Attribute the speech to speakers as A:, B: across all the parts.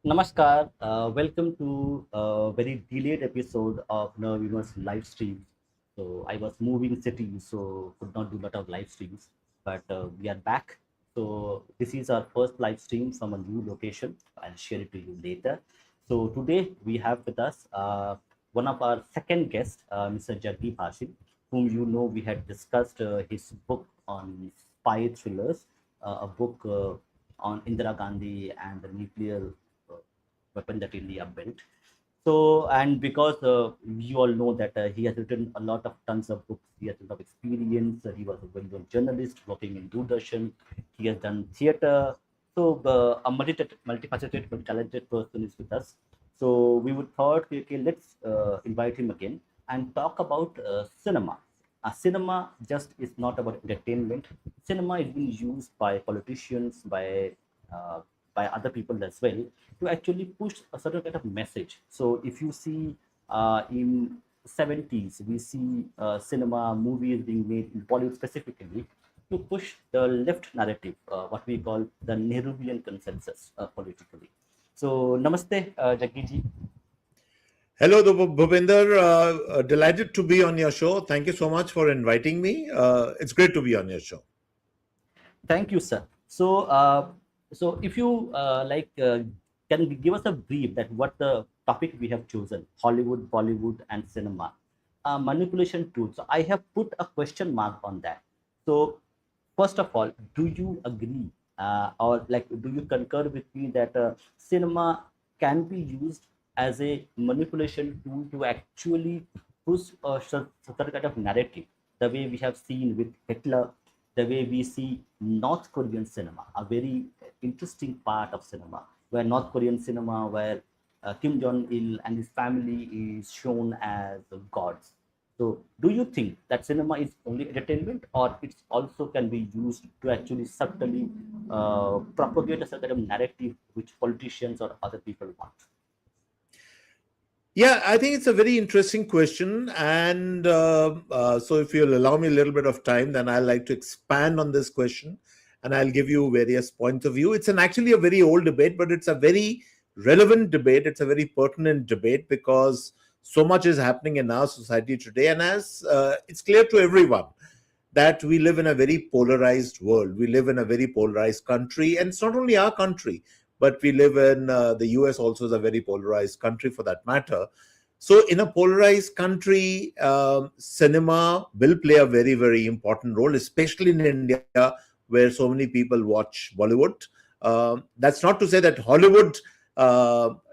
A: Namaskar. Welcome to a very delayed episode of Nerviness live stream. So I was moving cities, so could not do a lot of live streams, but we are back. So this is our first live stream from a new location. I'll share it to you later. So today we have with us one of our second guests, Mr. Juggi Bhasin, whom you know we had discussed his book on spy thrillers, a book on Indira Gandhi and the nuclear uh, weapon that India built. So, and because you all know that he has written a lot of tons of books, he has a lot of experience. He was a well-known journalist working in Doordarshan. He has done theater. So, a multifaceted, multi-talented person is with us. So, we would thought, okay, let's invite him again and talk about cinema. Cinema just is not about entertainment. Cinema is being used by politicians, uh, by other people as well, to actually push a certain kind of message. So if you see in 70s, we see cinema movies being made in Bollywood specifically to push the left narrative, what we call the Nehruvian consensus politically. So namaste, Jaggi ji.
B: Hello, Bhupinder. Delighted to be on your show. Thank you so much for inviting me. It's great to be on your show.
A: Thank you, sir. So, so if you can give us a brief that what the topic we have chosen: Hollywood, Bollywood, and cinema, manipulation tools. So I have put a question mark on that. So, first of all, do you agree, or like, do you concur with me that cinema can be used as a manipulation tool to actually push a certain kind of narrative, the way we have seen with Hitler, the way we see North Korean cinema, a very interesting part of cinema, where North Korean cinema, where Kim Jong Il and his family is shown as gods. So, do you think that cinema is only entertainment, or it also can be used to actually subtly propagate a certain kind of narrative which politicians or other people want?
B: Yeah, I think it's a very interesting question. And so, if you'll allow me a little bit of time, then I'd like to expand on this question and I'll give you various points of view. It's actually a very old debate, but it's a very relevant debate. It's a very pertinent debate because so much is happening in our society today. And as it's clear to everyone that we live in a very polarized world. We live in a very polarized country, and it's not only our country, but we live in the US also is a very polarized country for that matter. So, in a polarized country, cinema will play a very, very important role, especially in India, where so many people watch Bollywood. That's not to say that Hollywood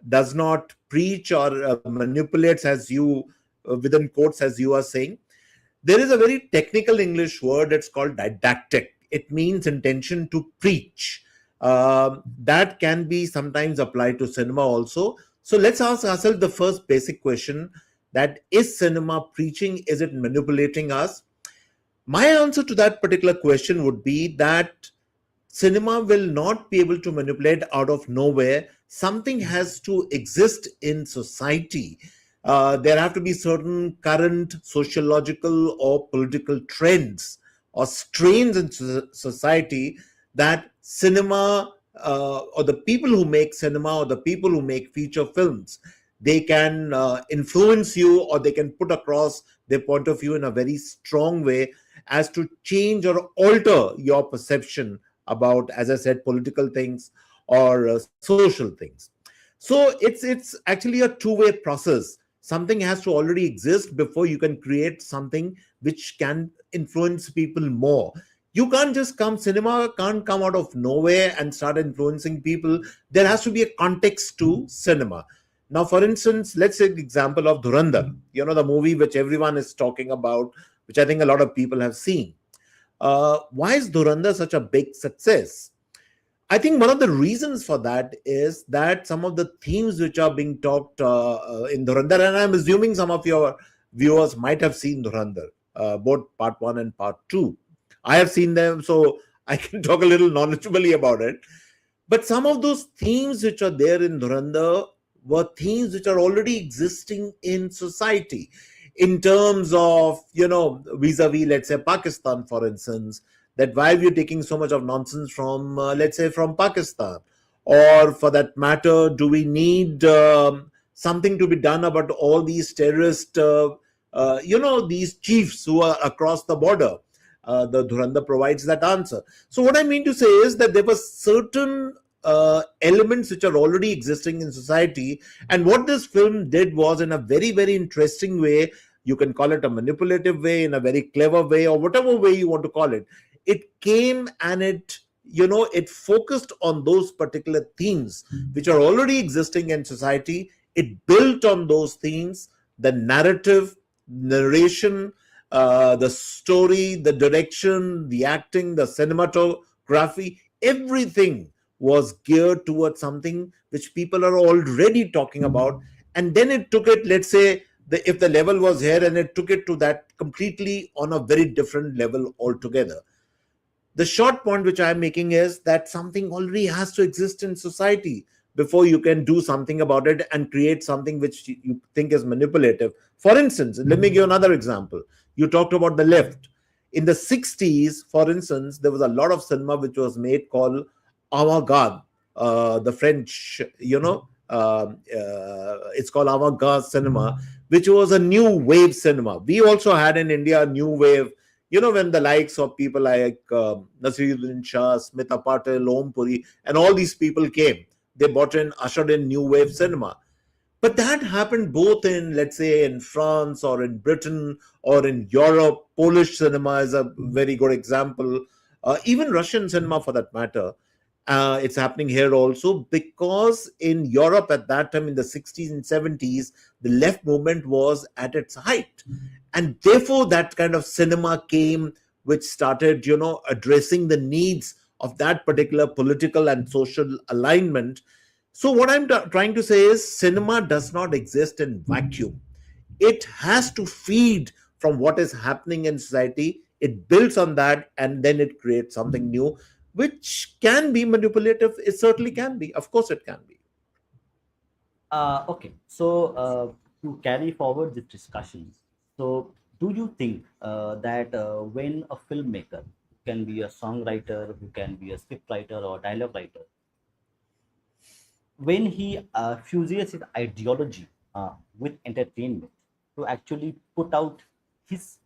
B: does not preach or manipulates, as you, within quotes, as you are saying. There is a very technical English word, it's called didactic. It means intention to preach. That can be sometimes applied to cinema also. So let's ask ourselves the first basic question, that is cinema preaching? Is it manipulating us? My answer to that particular question would be that cinema will not be able to manipulate out of nowhere. Something has to exist in society. There have to be certain current sociological or political trends or strains in society that cinema, or the people who make cinema or the people who make feature films, they can influence you, or they can put across their point of view in a very strong way as to change or alter your perception about, as I said, political things or social things. So it's actually a two-way process. Something has to already exist before you can create something which can influence people more. You can't just come, cinema can't come out of nowhere and start influencing people. There has to be a context to cinema. Now, for instance, let's take the example of Dhurandhar, the movie which everyone is talking about, which I think a lot of people have seen. Why is Dhurandhar such a big success? I think one of the reasons for that is that some of the themes which are being talked in Dhurandhar, and I'm assuming some of your viewers might have seen Dhurandhar, both part one and part two. I have seen them, so I can talk a little knowledgeably about it. But some of those themes which are there in Dhurandhar were themes which are already existing in society in terms of, vis-a-vis, let's say, Pakistan, for instance, that why we're taking so much of nonsense from, let's say, from Pakistan, Or for that matter, do we need something to be done about all these terrorist, these chiefs who are across the border? The Dhurandhar provides that answer. So what I mean to say is that there were certain elements which are already existing in society, and what this film did was, in a very, very interesting way, you can call it a manipulative way, in a very clever way, or whatever way you want to call it, it came and it focused on those particular themes which are already existing in society. It built on those themes, the narrative, narration, the story, the direction, the acting, the cinematography, everything was geared towards something which people are already talking about. And then it took it, let's say, if the level was here, and it took it to that completely on a very different level altogether. The short point which I'm making is that something already has to exist in society before you can do something about it and create something which you think is manipulative. For instance, let me give another example. You talked about the left. In the 60s, for instance, there was a lot of cinema which was made called avant-garde, the French, it's called avant-garde cinema, which was a new wave cinema. We also had in India a new wave, when the likes of people like Nasiruddin Shah, Smita Patel, Om Puri, and all these people came. They ushered in new wave cinema. But that happened both in, let's say, in France or in Britain or in Europe. Polish cinema is a very good example. Even Russian cinema, for that matter. It's happening here also, because in Europe at that time, in the 60s and 70s, the left movement was at its height. And therefore, that kind of cinema came, which started, addressing the needs of that particular political and social alignment. So, what I'm trying to say is, cinema does not exist in vacuum. It has to feed from what is happening in society. It builds on that, and then it creates something new, which can be manipulative. It certainly can be. Of course, it can be.
A: Okay, so to carry forward this discussion, so do you think that when a filmmaker can be a songwriter, who can be a script writer or dialogue writer, when he fuses his ideology with entertainment to actually put out his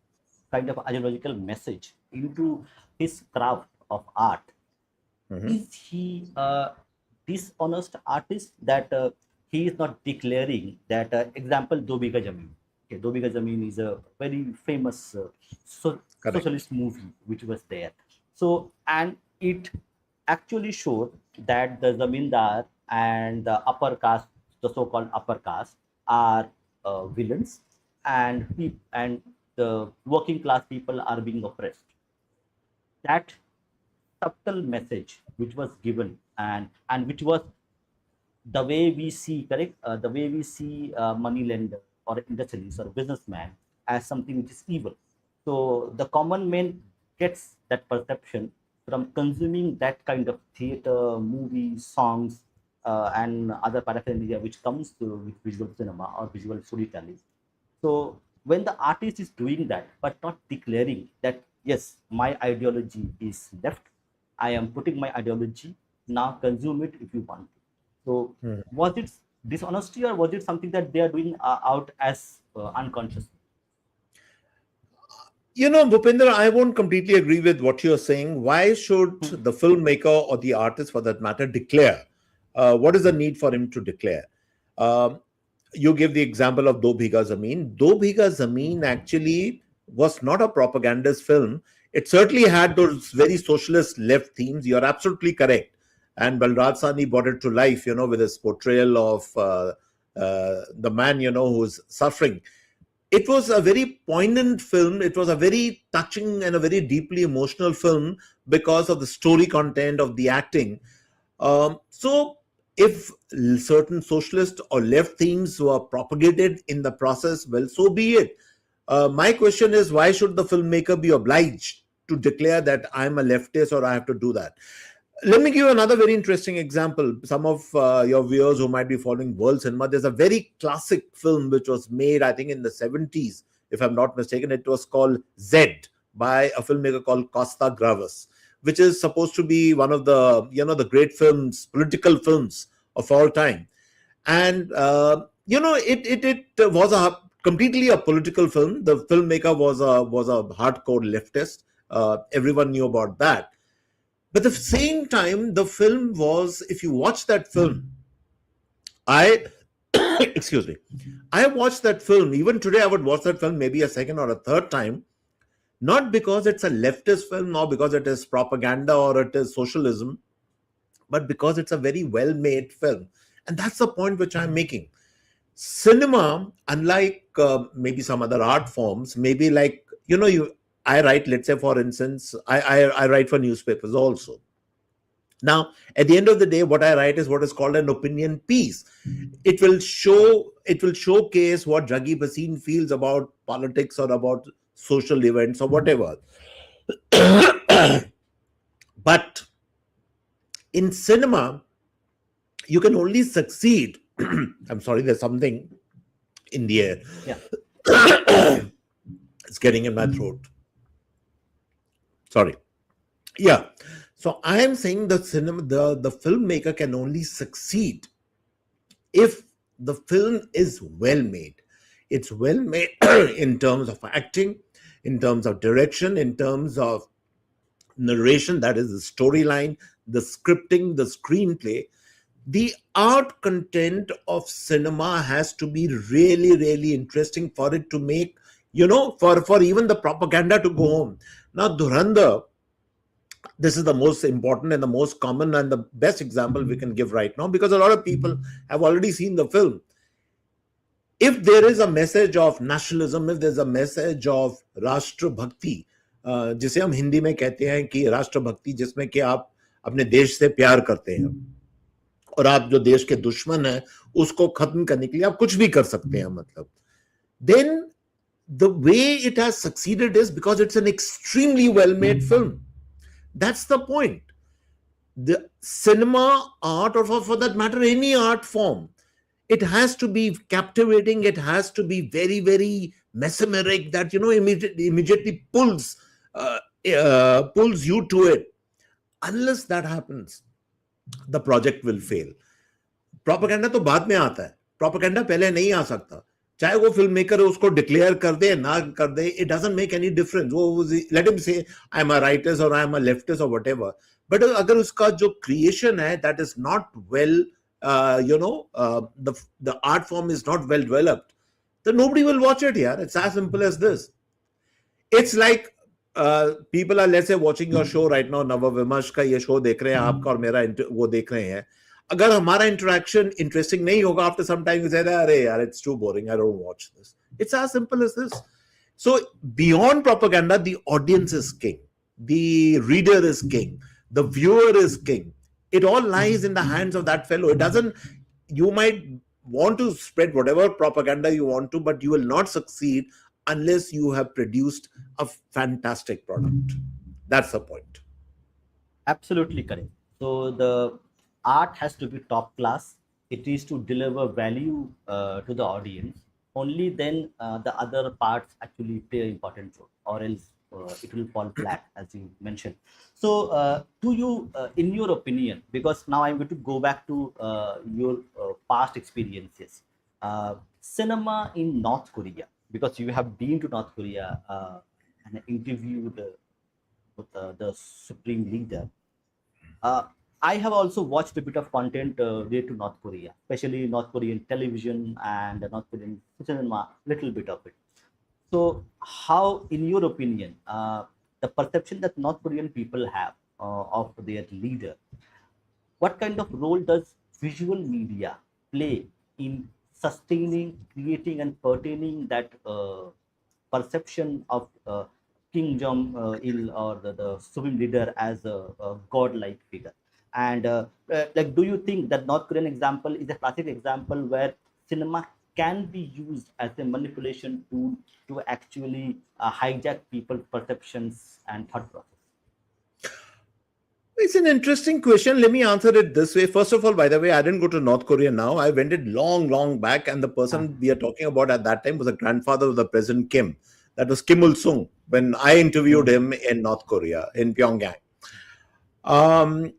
A: kind of ideological message into his craft of art,
B: Mhm.
A: is he a dishonest artist that he is not declaring that example do biga zameen. Okay, do biga zameen is a very famous
B: Correct.
A: socialist movie which was there. So, and it actually showed that the zamindar and the upper caste, the so-called upper caste, are villains, and and the working class people are being oppressed. That subtle message which was given, and which was the way we see, correct, the way we see money lender or industrialist or businessman as something which is evil. So the common man gets that perception from consuming that kind of theater, movies, songs, and other paraphernalia which comes to with visual cinema or visual storytelling. So when the artist is doing that but not declaring that yes, my ideology is left, I am putting my ideology, now consume it if you want to. So
B: Mhm.
A: was it dishonesty, or was it something that they are doing out as unconsciously?
B: Bhupender, I won't completely agree with what you're saying. Why should the filmmaker or the artist, for that matter, declare? What is the need for him to declare? Um, you give the example of Do Bhiga Zameen. Do Bhiga Zameen actually was not a propagandist film. It certainly had those very socialist left themes. You're absolutely correct. And Balraj Sani brought it to life, with his portrayal of the man, who's suffering. It was a very poignant film. It was a very touching and a very deeply emotional film because of the story content of the acting. So, if certain socialist or left themes were propagated in the process, well, so be it. My question is, why should the filmmaker be obliged to declare that I'm a leftist or I have to do that? Let me give you another very interesting example. Some of your viewers who might be following world cinema, there's a very classic film which was made, I think, in the 70s, if I'm not mistaken. It was called Z, by a filmmaker called Costa Gravas. which is supposed to be one of the, the great films, political films of all time. And it was a completely a political film. The filmmaker was a hardcore leftist. Everyone knew about that. But at the same time, the film was, if you watch that film, I excuse me, I watched that film. Even today, I would watch that film maybe a second or a third time, not because it's a leftist film, nor because it is propaganda or it is socialism, but because it's a very well made film. And that's the point which I'm making. Cinema, unlike maybe some other art forms, maybe like, I write, let's say, for instance, I write for newspapers also. Now, at the end of the day, what I write is what is called an opinion piece. It will showcase what Juggi Bhasin feels about politics or about social events or whatever. But in cinema, you can only succeed. I'm sorry, there's something in the air.
A: Yeah.
B: It's getting in my throat. Sorry. Yeah. So I am saying the filmmaker can only succeed if the film is well made. It's well made in terms of acting, in terms of direction, in terms of narration, that is the storyline, the scripting, the screenplay. The art content of cinema has to be really, really interesting for it to make, for even the propaganda to go home. Now, Dhurandhar, this is the most important and the most common and the best example we can give right now, because a lot of people have already seen the film. If there is a message of nationalism, if there's a message of राष्ट्र भक्ति, जिसे हम हिंदी में कहते हैं कि राष्ट्र भक्ति, जिसमें कि आप अपने देश से प्यार करते हैं और आप जो देश के दुश्मन हैं उसको खत्म करने के लिए आप कुछ भी कर सकते हैं, मतलब, then the way it has succeeded is because it's an extremely well made film. That's the point. The cinema, art, or for that matter any art form, it has to be captivating. It has to be very, very mesmeric, that immediately pulls you to it. Unless that happens, the project will fail. Propaganda तो बाद में आता है, propaganda पहले नहीं आ सकता. चाहे वो फिल्म मेकर उसको डिक्लेयर कर दे ना कर दे, it doesn't make any difference. वो let him say I am a rightist or I am a leftist or whatever. But अगर उसका जो creation है, that is not well, the art form is not well developed, then nobody will watch it. Yeah, it's as simple as this. It's like people are, let's say, watching your show right now, नवविमर्श का ये show देख रहे हैं, आपका और मेरा वो देख रहे हैं. अगर हमारा interaction interesting नहीं होगा, after some time you say, अरे यार, it's too boring, I don't watch this. It's as simple as this. So beyond propaganda, the audience is king, the reader is king, the viewer is king. It all lies in the hands of that fellow. It doesn't. You might want to spread whatever propaganda you want to, but you will not succeed unless you have produced a fantastic product. That's the point.
A: Absolutely correct. So the art has to be top class. It is to deliver value to the audience. Only then the other parts actually play an important role, or else it will fall flat, as you mentioned. So, to you, in your opinion, because now I'm going to go back to your past experiences, cinema in North Korea, because you have been to North Korea and interviewed with the supreme leader. I have also watched a bit of content related to North Korea, especially North Korean television and North Korean cinema, little bit of it. So, how, in your opinion, the perception that North Korean people have of their leader, what kind of role does visual media play in sustaining, creating, and pertaining that perception of King Jong Il, or the supreme leader, as a god-like figure? And like, do you think that North Korean example is a classic example where cinema can be used as a manipulation tool to actually hijack people's perceptions and thought process?
B: It's an interesting question. Let me answer it this way. First of all, by the way, I didn't go to North Korea now. I went it long, long back. And the person we are talking about at that time was a grandfather of the President Kim. That was Kim Il Sung, when I interviewed him in North Korea, in Pyongyang. Um,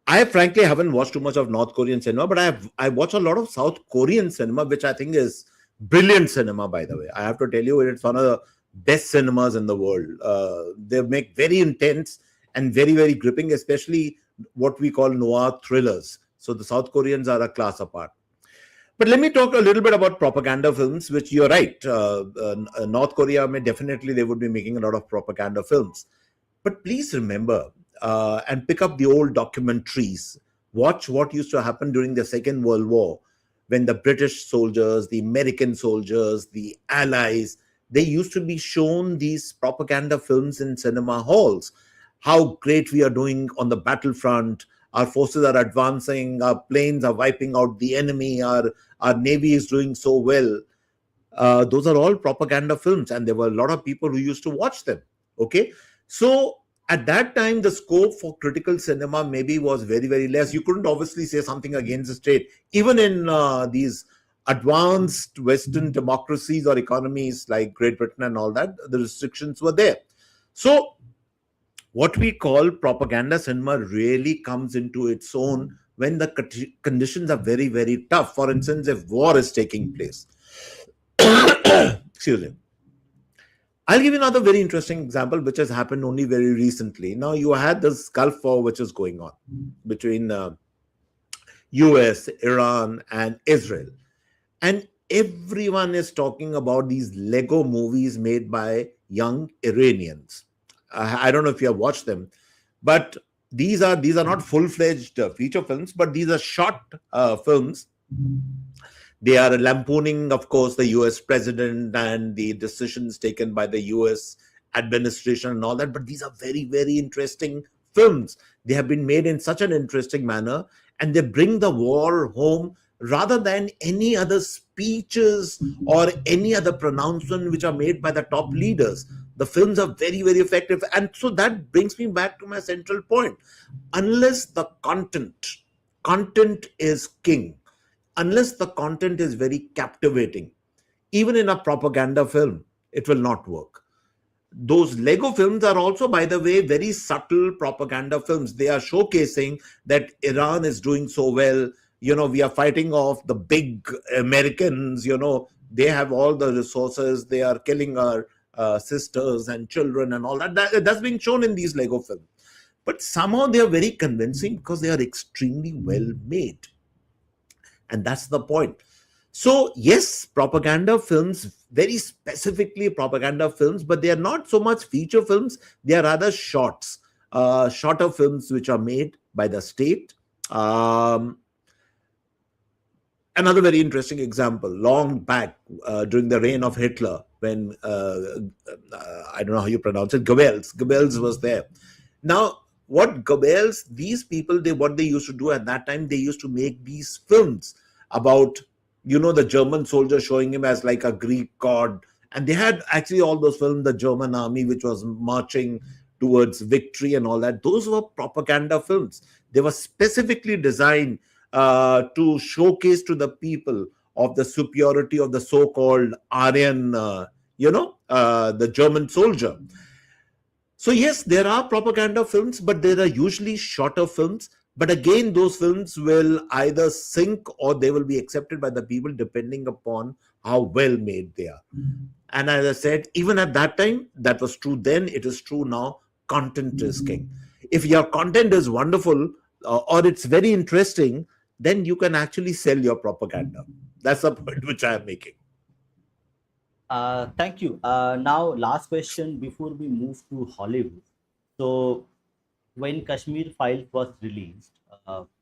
B: I frankly haven't watched too much of North Korean cinema, but I watch a lot of South Korean cinema, which I think is brilliant cinema. By the way, I have to tell you, it's one of the best cinemas in the world. They make very intense and very gripping, especially what we call noir thrillers. So the South Koreans are a class apart. But let me talk a little bit about propaganda films, which you're right. North Korea may definitely they would be making a lot of propaganda films. But please remember and pick up the old documentaries. Watch what used to happen during the Second World War when the British soldiers, the American soldiers, the Allies, they used to be shown these propaganda films in cinema halls. How great we are doing on the battlefront. Our forces are advancing. Our planes are wiping out the enemy. Our navy is doing so well. Those are all propaganda films, and there were a lot of people who used to watch them. Okay, so at that time, the scope for critical cinema maybe was very less. You couldn't obviously say something against the state, even in these advanced Western democracies or economies like Great Britain and all that. The restrictions were there. So what we call propaganda cinema really comes into its own when the conditions are very tough. For instance, if war is taking place. Excuse me. I'll give you another very interesting example, which has happened only very recently. Now, you had this Gulf War, which is going on between US, Iran, and Israel. And everyone is talking about these Lego movies made by young Iranians. I don't know if you have watched them, but these are not full-fledged feature films, but these are short films. They are lampooning, of course, the US president and the decisions taken by the US administration and all that. But these are very interesting films. They have been made in such an interesting manner, and they bring the war home rather than any other speeches or any other pronouncement which are made by the top leaders. The films are very effective. And so that brings me back to my central point. Unless the content is king, unless the content is very captivating, even in a propaganda film, it will not work. Those Lego films are also, by the way, very subtle propaganda films. They are showcasing that Iran is doing so well. We are fighting off the big Americans. They have all the resources. They are killing our sisters and children and all that. That's being shown in these Lego films. But somehow they are very convincing because they are extremely well made. And that's the point. So yes, propaganda films, very specifically propaganda films, but they are not so much feature films. They are rather shorter films which are made by the state. Another very interesting example, long back during the reign of Hitler, when I don't know how you pronounce it, Goebbels was there. Now, what Goebbels, these people, what they used to do at that time, they used to make these films about, the German soldier showing him as like a Greek god. And they had actually all those films, the German army, which was marching towards victory and all that. Those were propaganda films. They were specifically designed to showcase to the people of the superiority of the so-called Aryan, the German soldier. So yes, there are propaganda films, but there are usually shorter films. But again, those films will either sink or they will be accepted by the people depending upon how well made they are. And as I said, even at that time, that was true then, it is true now, content is king. If your content is wonderful or it's very interesting, then you can actually sell your propaganda. That's the point which I am making.
A: Thank you. Now, last question before we move to Hollywood. So, when Kashmir Files was released,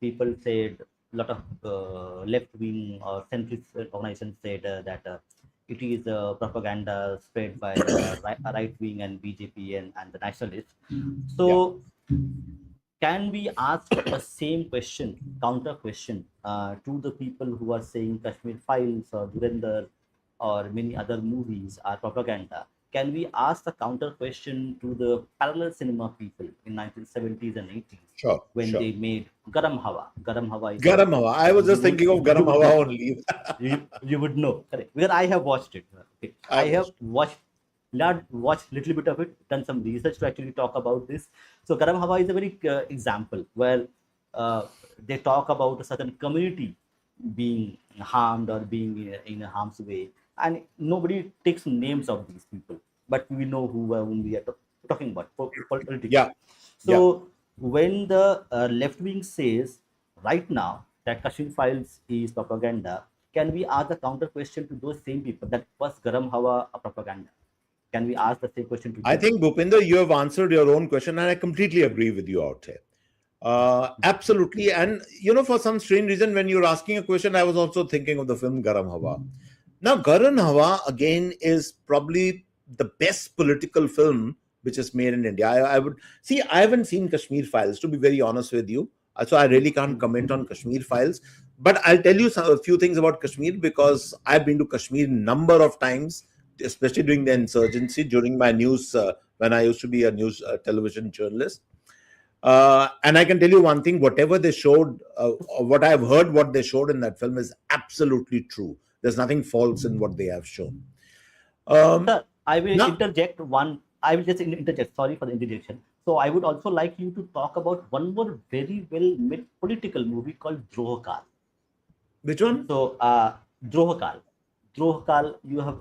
A: people said a lot of left-wing or centrist organizations said that it is propaganda spread by the right-wing and BJP and the nationalists.
B: Yeah.
A: So, can we ask the same question, counter question, to the people who are saying Kashmir Files or Dhurandhar or many other movies are propaganda? Can we ask the counter question to the parallel cinema people in 1970s and 80s
B: Sure,
A: when
B: sure.
A: they made Garam Hawa? Garam Hawa is a
B: Garam Hawa. I was
A: you
B: just
A: would
B: thinking of
A: you
B: Garam
A: would
B: Hawa
A: know.
B: only.
A: You would know, correct? Because I have watched it. Okay. I
B: I've
A: have
B: watched.
A: watched little bit of it, done some research to actually talk about this. So Garam Hawa is a very example where uh, they talk about a certain community being harmed or being in a harm's way, and nobody takes names of these people, but we know whom we are talking about politically.
B: Yeah, yeah.
A: So when the left wing says right now that Kashmir Files is propaganda, can we ask the counter question to those same people that was Garam Hawa a propaganda? Can we ask the same question to
B: I
A: them?
B: think, Bhupinder, you have answered your own question, and I completely agree with you out here. Absolutely. And, for some strange reason, when you're asking a question, I was also thinking of the film Garam Hawa. Now, Garam Hawa, again, is probably the best political film which is made in India. I would see, I haven't seen Kashmir Files, to be very honest with you. So I really can't comment on Kashmir Files. But I'll tell you a few things about Kashmir because I've been to Kashmir number of times, especially during the insurgency, during my news, when I used to be a news television journalist. And I can tell you one thing: whatever they showed, or what I've heard, what they showed in that film is absolutely true. There's nothing false in what they have shown. Um,
A: Sir, I will
B: now,
A: interject one. I will just interject. Sorry for the interjection. So I would also like you to talk about one more very well made political movie called Drohakal.
B: which one?
A: So Drohakal, Drohakal. You have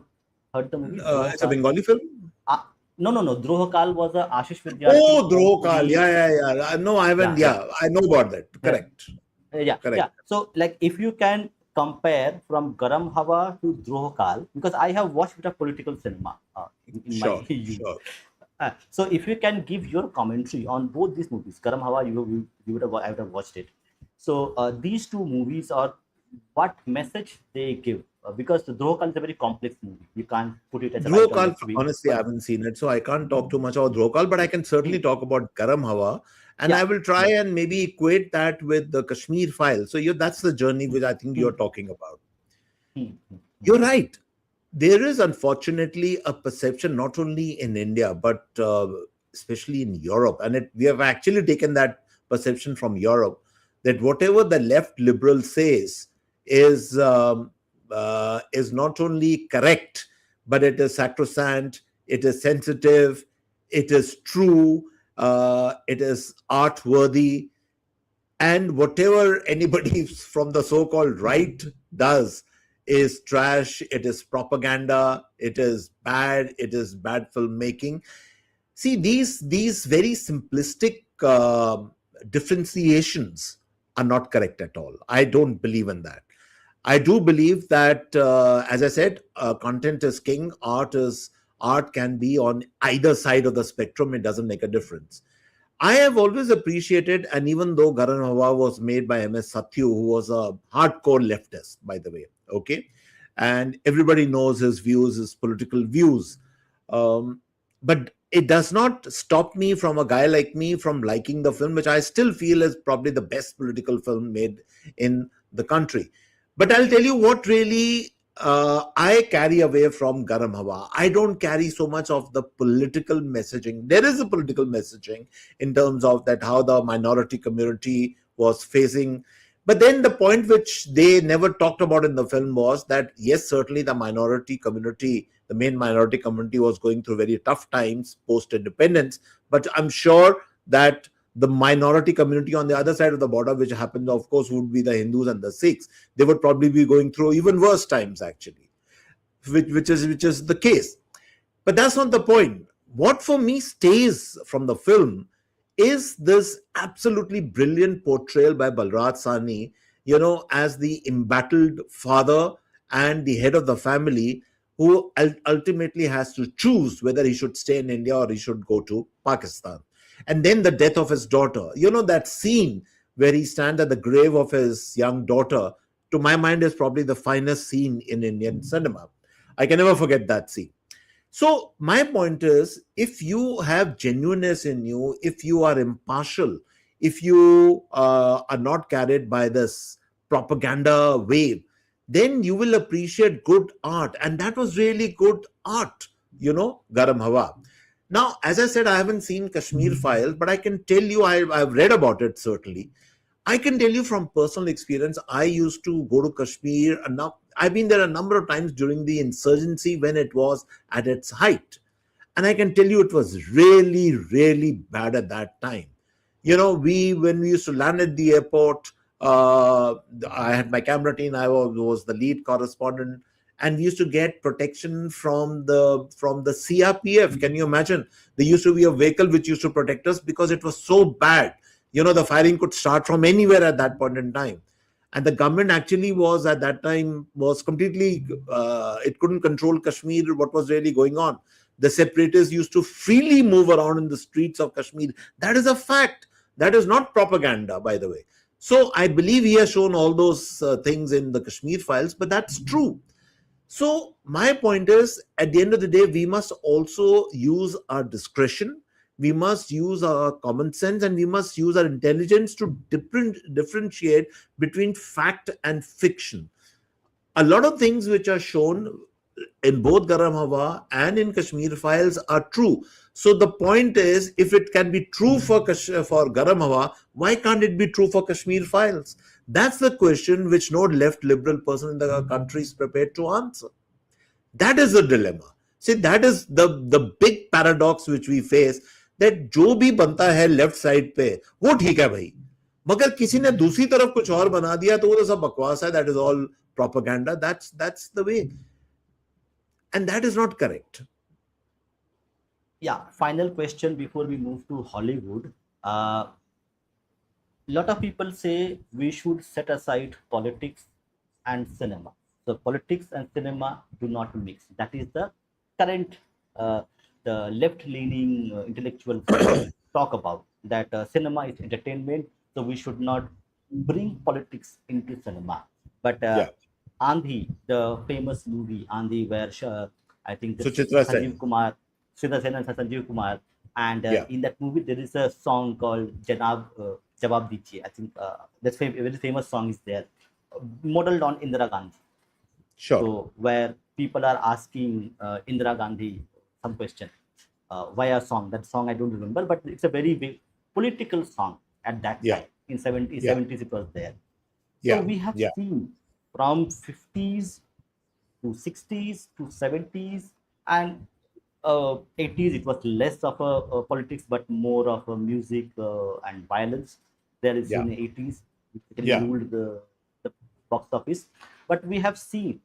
A: heard the movie
B: It's a
A: Drohakal?
B: Bengali film.
A: Uh, no, no, no. Drohakal was a Ashish Vidyarthi
B: Oh, Drokal.
A: movie.
B: Yeah, yeah, yeah. No, I haven't.
A: Yeah, yeah.
B: Yeah, I know about that.
A: Yeah,
B: Correct.
A: yeah, yeah.
B: Correct.
A: So, like, if you can compare from Garam Hawa to Drohakal, because I have watched a bit of political cinema in my
B: Sure,
A: youth.
B: sure.
A: So, if you can give your commentary on both these movies, Garam Hawa, you would have, I would have watched it. So, these two movies are what message they give? Because the Drohakal is a very complex movie. You can't put it as a right or
B: Drokal,
A: left wing,
B: honestly, I
A: but
B: haven't seen it, so I can't talk too much about Drokal, but I can certainly
A: hmm,
B: talk about Garam Hawa, and
A: yeah,
B: I will try
A: yeah.
B: and maybe equate that with the Kashmir file. So that's the journey which I think
A: Hmm,
B: you're talking about.
A: hmm, hmm, hmm,
B: You're right. There is unfortunately a perception not only in India but especially in Europe, and we have actually taken that perception from Europe that whatever the left liberal says is is not only correct, but it is sacrosanct, it is sensitive, it is true, it is art worthy, and whatever anybody from the so-called right does is trash, it is propaganda, it is bad filmmaking. See, these very simplistic differentiations are not correct at all. I don't believe in that. I do believe that, as I said, content is king. Art can be on either side of the spectrum. It doesn't make a difference. I have always appreciated, and even though Garan Hawa was made by MS Satyu, who was a hardcore leftist, by the way, okay, and everybody knows his views, his political views, but it does not stop me from a guy like me from liking the film, which I still feel is probably the best political film made in the country. But I'll tell you what really I carry away from Garam Hawa. I don't carry so much of the political messaging. There is a political messaging in terms of that how the minority community was facing. But then the point which they never talked about in the film was that yes, certainly the minority community, the main minority community was going through very tough times post independence. But I'm sure that the minority community on the other side of the border, which happened, of course, would be the Hindus and the Sikhs, they would probably be going through even worse times, actually, which is the case. But that's not the point. What for me stays from the film is this absolutely brilliant portrayal by Balraj Sani, as the embattled father and the head of the family who ultimately has to choose whether he should stay in India or he should go to Pakistan. And then the death of his daughter. That scene where he stands at the grave of his young daughter, to my mind, is probably the finest scene in Indian cinema. I can never forget that scene. So, my point is if you have genuineness in you, if you are impartial, if you are not carried by this propaganda wave, then you will appreciate good art. And that was really good art, Garam Hawa. Now, as I said, I haven't seen Kashmir Files, but I can tell you, I've read about it certainly. I can tell you from personal experience, I used to go to Kashmir, and now I've been there a number of times during the insurgency when it was at its height. And I can tell you it was really, really bad at that time. When we used to land at the airport, uh, I had my camera team. I was the lead correspondent, and we used to get protection from the CRPF. Can you imagine? There used to be a vehicle which used to protect us because it was so bad. The firing could start from anywhere at that point in time, and the government actually was at that time was completely it couldn't control Kashmir. What was really going on? The separatists used to freely move around in the streets of Kashmir. That is a fact. That is not propaganda, by the way. So I believe he has shown all those things in the Kashmir files, but that's true. So my point is, at the end of the day, we must also use our discretion. We must use our common sense, and we must use our intelligence to differentiate between fact and fiction. A lot of things which are shown in both Garam Hawa and in Kashmir files are true. So the point is, if it can be true for Garam Hawa, why can't it be true for Kashmir files? That's the question which no left liberal person in the country is prepared to answer. That is the dilemma. See, that is the big paradox which we face, that जो भी बनता है left side पे वो ठीक है भाई, मगर किसी ने दूसरी तरफ कुछ और बना दिया तो वो तो सब बकवास है. That is all propaganda. That's the way, and that is not correct.
A: Yeah, final question before we move to Hollywood. Lot of people say we should set aside politics and cinema. So politics and cinema do not mix. That is the current the left-leaning intellectuals talk about, that cinema is entertainment, so we should not bring politics into cinema. But
B: Yeah.
A: Andhi, the famous movie Andhi, where I think this
B: Suchitra Sen.
A: Sanjeev Kumar, Sridhar Sen and Sanjeev Kumar, and
B: Yeah.
A: in that movie there is a song called Jawab Dijiye. I think that's a very famous song is there, modeled on Indira Gandhi.
B: Sure.
A: So where people are asking Indira Gandhi some question via song. That song I don't remember, but it's a very big political song at that
B: Yeah.
A: time. In 70s,
B: Yeah.
A: 70s it was there. So
B: Yeah.
A: we have
B: Yeah.
A: seen from 50s to 60s to 70s and 80s it was less of a politics but more of a music and violence. There is
B: Yeah.
A: in the 80s which
B: Yeah.
A: ruled the box office. But we have seen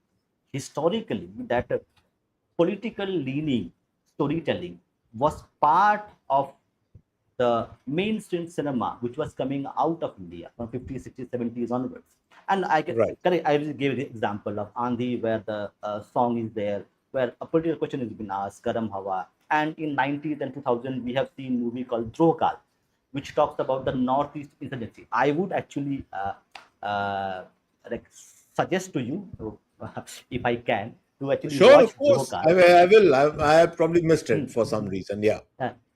A: historically that political leaning storytelling was part of the mainstream cinema which was coming out of India from 50s, 60s, 70s onwards. And
B: Right.
A: I will give the example of Andhi, where the song is there, where a political question has been asked, Garam Hawa. And in 90s and 2000, we have seen a movie called Drohkal, which talks about the Northeast insurgency. I would actually like suggest to you, if I can, to actually
B: Sure,
A: watch
B: of course.
A: Drohkal.
B: I will. I have probably missed
A: Hmm.
B: it for some reason. Yeah.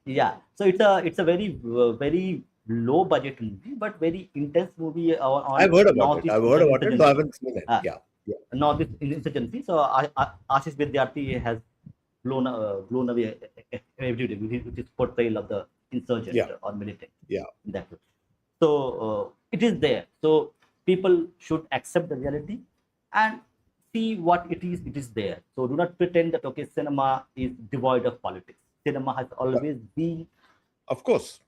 A: Yeah, so it's a very low budget movie, but very intense movie
B: I've
A: on
B: heard about it.
A: Northeast
B: I've heard about it, but I
A: insurgency.
B: haven't seen it.
A: Uh,
B: Yeah. Yeah.
A: Northeast insurgency. So Ashish Vidyarthi has blown away every day with his portrayal of the insurgent
B: Yeah.
A: or militant
B: Yeah.
A: in that way. So it is there. So people should accept the reality and see what it is. It is there. So do not pretend that okay, cinema is devoid of politics. Cinema has always been
B: Of course.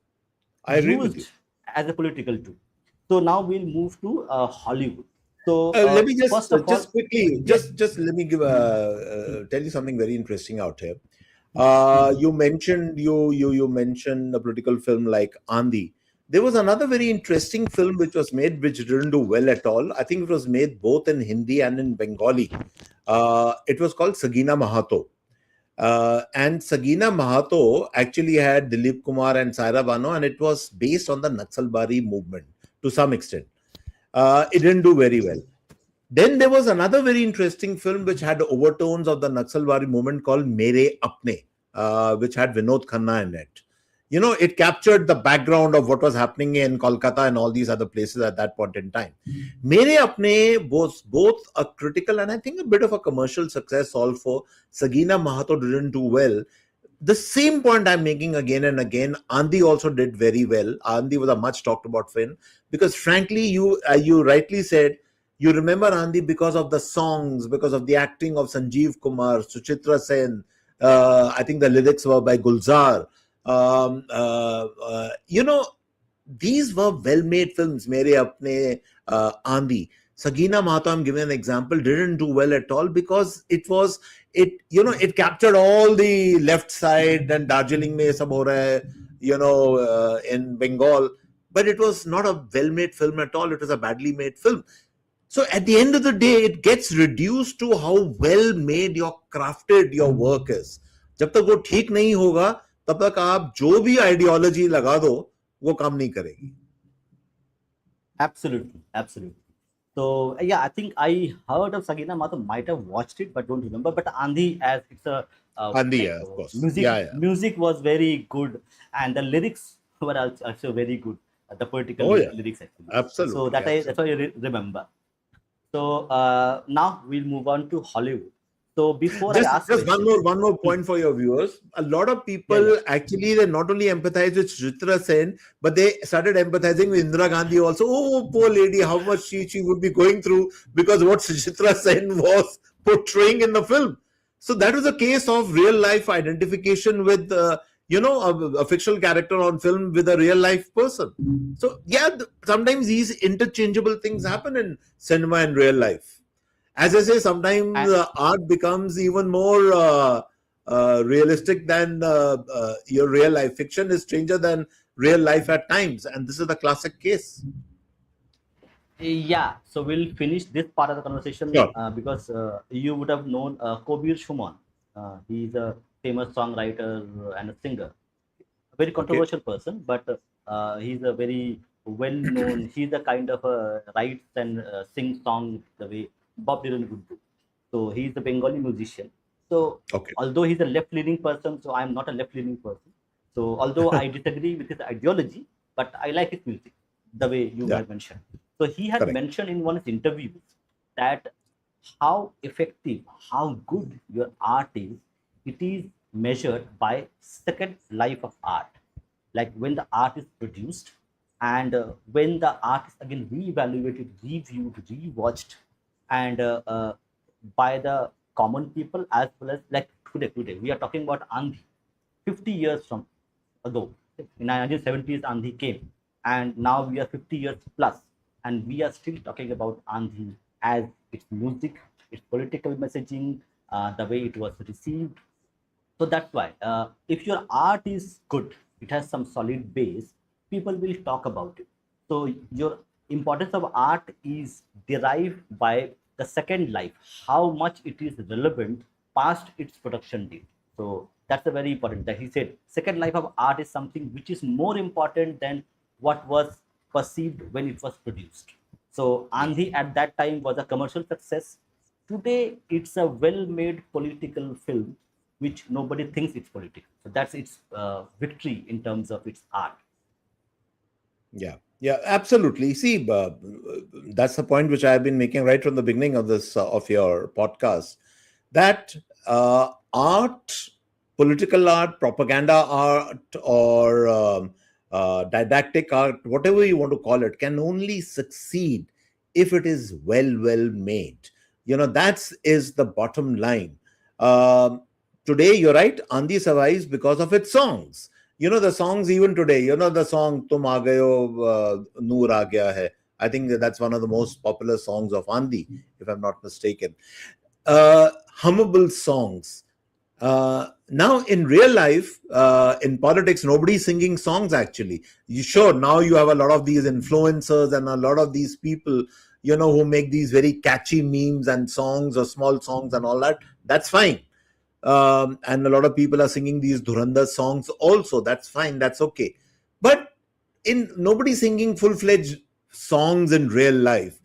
B: I agree with you.
A: used as a political tool. So now we'll move to Hollywood. So
B: Let me
A: first of all,
B: quickly
A: yes,
B: just let me give tell you something very interesting out here. You mentioned a political film like Andhi. There was another very interesting film which was made which didn't do well at all. I think it was made both in Hindi and in Bengali. It was called Sagina Mahato. And Sagina Mahato actually had Dilip Kumar and Saira Bano, and it was based on the Naxalbari movement to some extent. It didn't do very well. Then there was another very interesting film which had overtones of the Naxalbari movement called Mere Apne, which had Vinod Khanna in it. It captured the background of what was happening in Kolkata and all these other places at that point in time. Mere Apne was both a critical and I think a bit of a commercial success also. Sagina Mahato didn't do well. The same point I'm making again and again, Andhi also did very well. Andhi was a much talked about film because frankly, you rightly said, you remember Andhi because of the songs, because of the acting of Sanjeev Kumar, Suchitra Sen, I think the lyrics were by Gulzar. You know, these were well-made films. Mere apne Andi. Sagina Mahto, I'm giving an example, didn't do well at all because it captured all the left side and Darjeeling mein sab ho raha hai, in Bengal. But it was not a well-made film at all. It was a badly made film. So at the end of the day, it gets reduced to how well made your crafted your work is. जब तक वो ठीक नहीं होगा तब तक आप जो भी आइडियोलॉजी लगा दो वो काम नहीं करेगी.
A: Absolutely, absolutely. So yeah, I think I heard of Sagina Mato, might have watched it, but don't remember. But Andhi, as it's a
B: Andi,
A: like
B: yeah, of course.
A: music,
B: Yeah, yeah.
A: music was very good, and the lyrics were also very good. The political
B: Oh, yeah.
A: lyrics actually. So
B: Absolutely.
A: that's why I remember. So now we'll move on to Hollywood. So before I ask
B: Just
A: questions,
B: one more point for your viewers. A lot of
A: yeah,
B: people actually they not only empathize with Suchitra Sen, but they started empathizing with Indira Gandhi also. Oh, poor lady, how much she would be going through because what Suchitra Sen was portraying in the film. So that was a case of real life identification with a fictional character on film with a real life person. So yeah, sometimes these interchangeable things happen in cinema and real life. As I say, sometimes
A: and
B: art becomes even more realistic than your real life. Fiction is stranger than real life at times, and this is the classic case.
A: yeah, so we'll finish this part of the conversation
B: Sure.
A: because you would have known Kobir Shuman. He's a famous songwriter and a singer, a very
B: Okay.
A: controversial person, but he's a very well-known. He's a kind of writes and sings songs the way Bob Dylan would do. So he's a Bengali musician. So
B: Okay.
A: although he's a left-leaning person, so I'm not a left-leaning person. So although I disagree with his ideology, but I like his music, the way you
B: Yeah.
A: have mentioned. So he had
B: Correct.
A: mentioned in one of his interviews that how effective, how good your art is, it is measured by second life of art. Like when the art is produced and when the art is again reevaluated, reviewed, rewatched, and by the common people as well as like today we are talking about Andhi 50 years from ago. In 1970s, Andhi came, and now we are 50 years plus, and we are still talking about Andhi as its music, its political messaging, the way it was received. So that's why if your art is good, it has some solid base, people will talk about it. So your importance of art is derived by the second life, how much it is relevant past its production date. So that's a very important that he said second life of art is something which is more important than what was perceived when it was produced. So
B: Yeah.
A: Andhi at that time was a commercial success. Today it's a well-made political film which nobody thinks it's political. So that's its victory in terms of its art.
B: Yeah. Yeah. Absolutely. See, that's the point which I've been making right from the beginning of this of your podcast. That art, political art, propaganda art, or didactic art, whatever you want to call it, can only succeed if it is well made. That's is the bottom line. Um Today, you're right, Andi survives because of its songs. The songs even today. The song "Tum Aa Gayo, Noor Aa Gaya Hai." I think that's one of the most popular songs of Andi, if I'm not mistaken. Hummable songs. Now, in real life, in politics, nobody's singing songs actually. Sure, now you have a lot of these influencers and a lot of these people, who make these very catchy memes and songs or small songs and all that. That's fine. And a lot of people are singing these Dhurandhar songs also. That's fine. That's okay. But in nobody singing full-fledged songs in real life,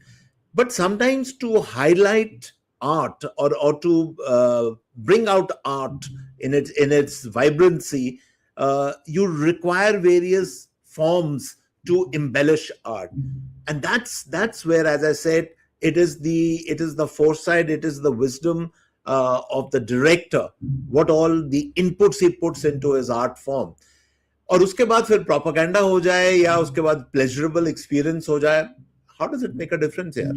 B: but sometimes to highlight art or to bring out art in its vibrancy, you require various forms to embellish art. And that's where, as I said, it is the foresight, it is the wisdom of the director, what all the inputs he puts into his art form. और उसके बाद फिर propaganda हो जाए या उसके बाद pleasurable experience हो जाए, how does it make a difference here?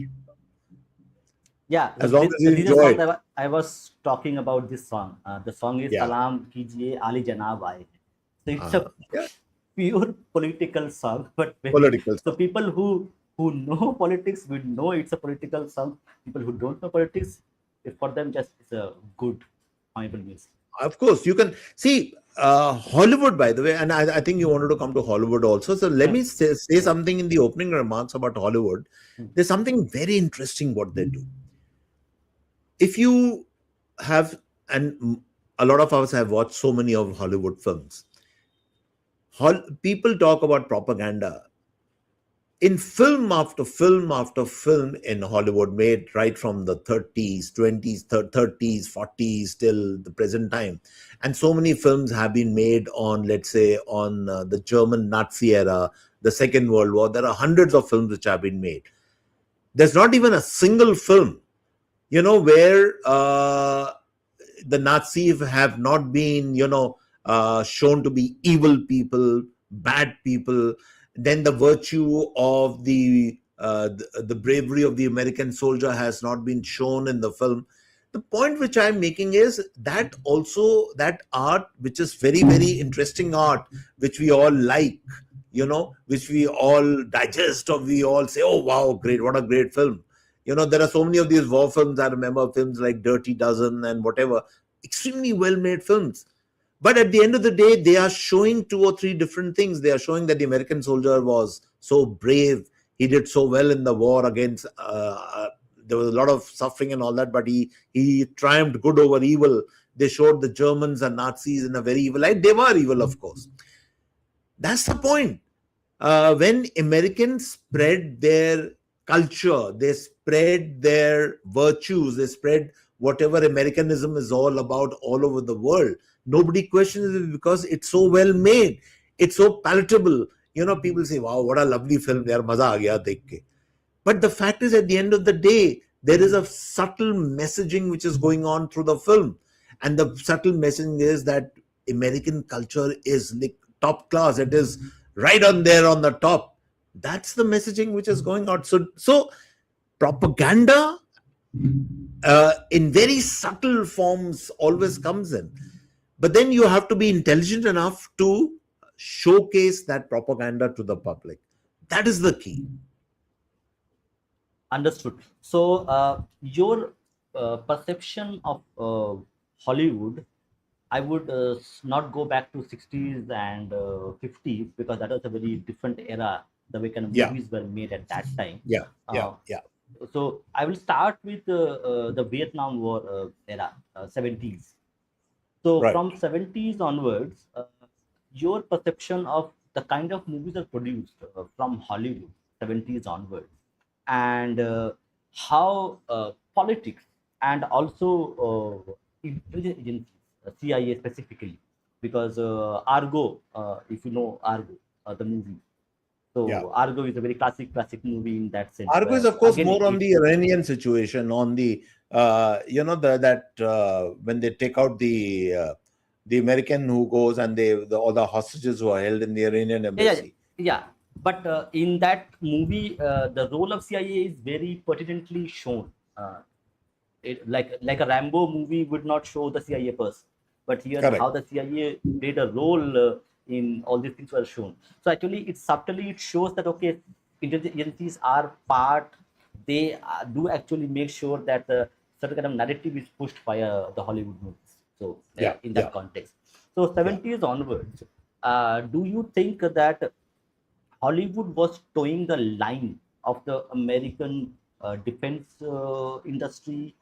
A: Yeah,
B: as long as you
A: this is a
B: enjoy
A: song
B: it.
A: that I was talking about. This song, the song is
B: Yeah.
A: Salam Kijiye Ali Janab Aaye. So it's a
B: Yeah.
A: pure political song, but very
B: Political
A: so
B: song.
A: people who know politics will know it's a political song. People who don't know politics, for them just it's a good, honorable music.
B: Of course, you can see Hollywood, by the way, and I think you wanted to come to Hollywood also. So let
A: Hmm,
B: me say something in the opening remarks about Hollywood.
A: hmm,
B: There's something very interesting what they do. If you have, and a lot of us have watched so many of Hollywood films, people talk about propaganda in film after film after film in Hollywood, made right from the 30s, 20s, 30s, 40s till the present time. And so many films have been made on, let's say, on the German Nazi era, the Second World War. There are hundreds of films which have been made. There's not even a single film, where the Nazis have not been, shown to be evil people, bad people. Then the virtue of the bravery of the American soldier has not been shown in the film. The point which I'm making is that also that art, which is very, very interesting art, which we all like, which we all digest, or we all say, oh wow, great, what a great film. There are so many of these war films. I remember films like Dirty Dozen and whatever, extremely well made films. But at the end of the day, they are showing two or three different things. They are showing that the American soldier was so brave. He did so well in the war against. There was a lot of suffering and all that, but he triumphed good over evil. They showed the Germans and Nazis in a very evil light. They were evil, of course. That's the point. When Americans spread their culture, they spread their virtues, they spread whatever Americanism is all about all over the world. Nobody questions it because it's so well made, it's so palatable. People say, wow, what a lovely film, yaar, maza aa gaya dekh ke. But the fact is, at the end of the day, there is a subtle messaging which is going on through the film. And the subtle messaging is that American culture is like top class. It is right on there on the top. That's the messaging which is going on. So propaganda in very subtle forms always comes in. But then you have to be intelligent enough to showcase that propaganda to the public. That is the key.
A: Understood. So your perception of Hollywood, I would not go back to 60s and 50s because that was a very different era. The way kind of
B: Yeah,
A: movies were made at that time.
B: yeah, yeah,
A: Uh,
B: yeah.
A: so I will start with the Vietnam War era, 70s. So
B: Right.
A: from 70s onwards, your perception of the kind of movies are produced from Hollywood 70s onwards, and how politics and also intelligence agencies, CIA specifically, because Argo, if you know Argo, the movie.
B: Yeah.
A: So Argo is a very classic movie in that sense,
B: Argo is,
A: where
B: of course,
A: again
B: more on
A: it
B: the Iranian situation, on the that when they take out the American who goes, and all the hostages who are held in the Iranian
A: yeah, yeah,
B: embassy.
A: yeah. But in that movie, the role of CIA is very pertinently shown. Like a Rambo movie would not show the CIA person, but here
B: Correct.
A: how the CIA played a role in all these things were shown. So actually, it subtly it shows that okay, intelligence agencies are part. They do actually make sure that certain kind of narrative is pushed by the Hollywood movies. So
B: Yeah,
A: in
B: yeah,
A: that context, so
B: yeah.
A: 70s onwards, do you think that Hollywood was towing the line of the American defense industry.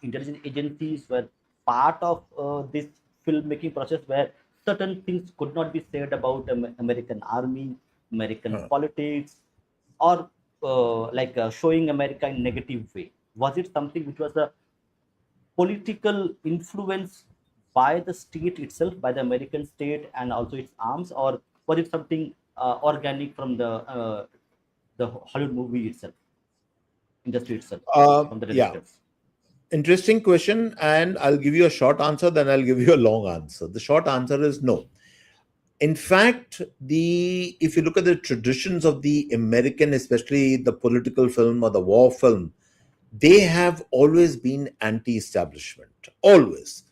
A: Intelligence agencies were part of this filmmaking process where certain things could not be said about American army, American
B: Huh.
A: politics, or showing America in negative way. Was it something which was a political influence by the state itself, by the American state and also its arms, or was it something organic from the Hollywood movie itself, industry itself, from the
B: Yeah.
A: directors?
B: Interesting question, and I'll give you a short answer, then I'll give you a long answer. The short answer is no. In fact, the if you look at the traditions of the American, especially the political film or the war film, they have always been anti-establishment, always.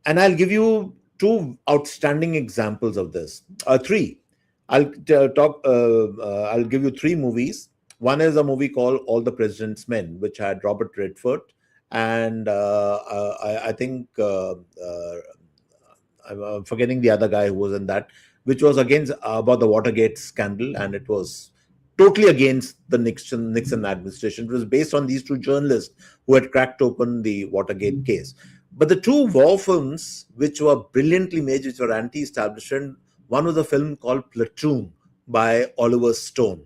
B: And I'll give you two outstanding examples of this. Three. I'll give you three movies. One is a movie called All the President's Men, which had Robert Redford, and I think I'm forgetting the other guy who was in that, which was against about the Watergate scandal, and it was totally against the Nixon administration. It was based on these two journalists who had cracked open the Watergate case. But the two war films, which were brilliantly made, which were anti-establishment, one was a film called Platoon by Oliver Stone.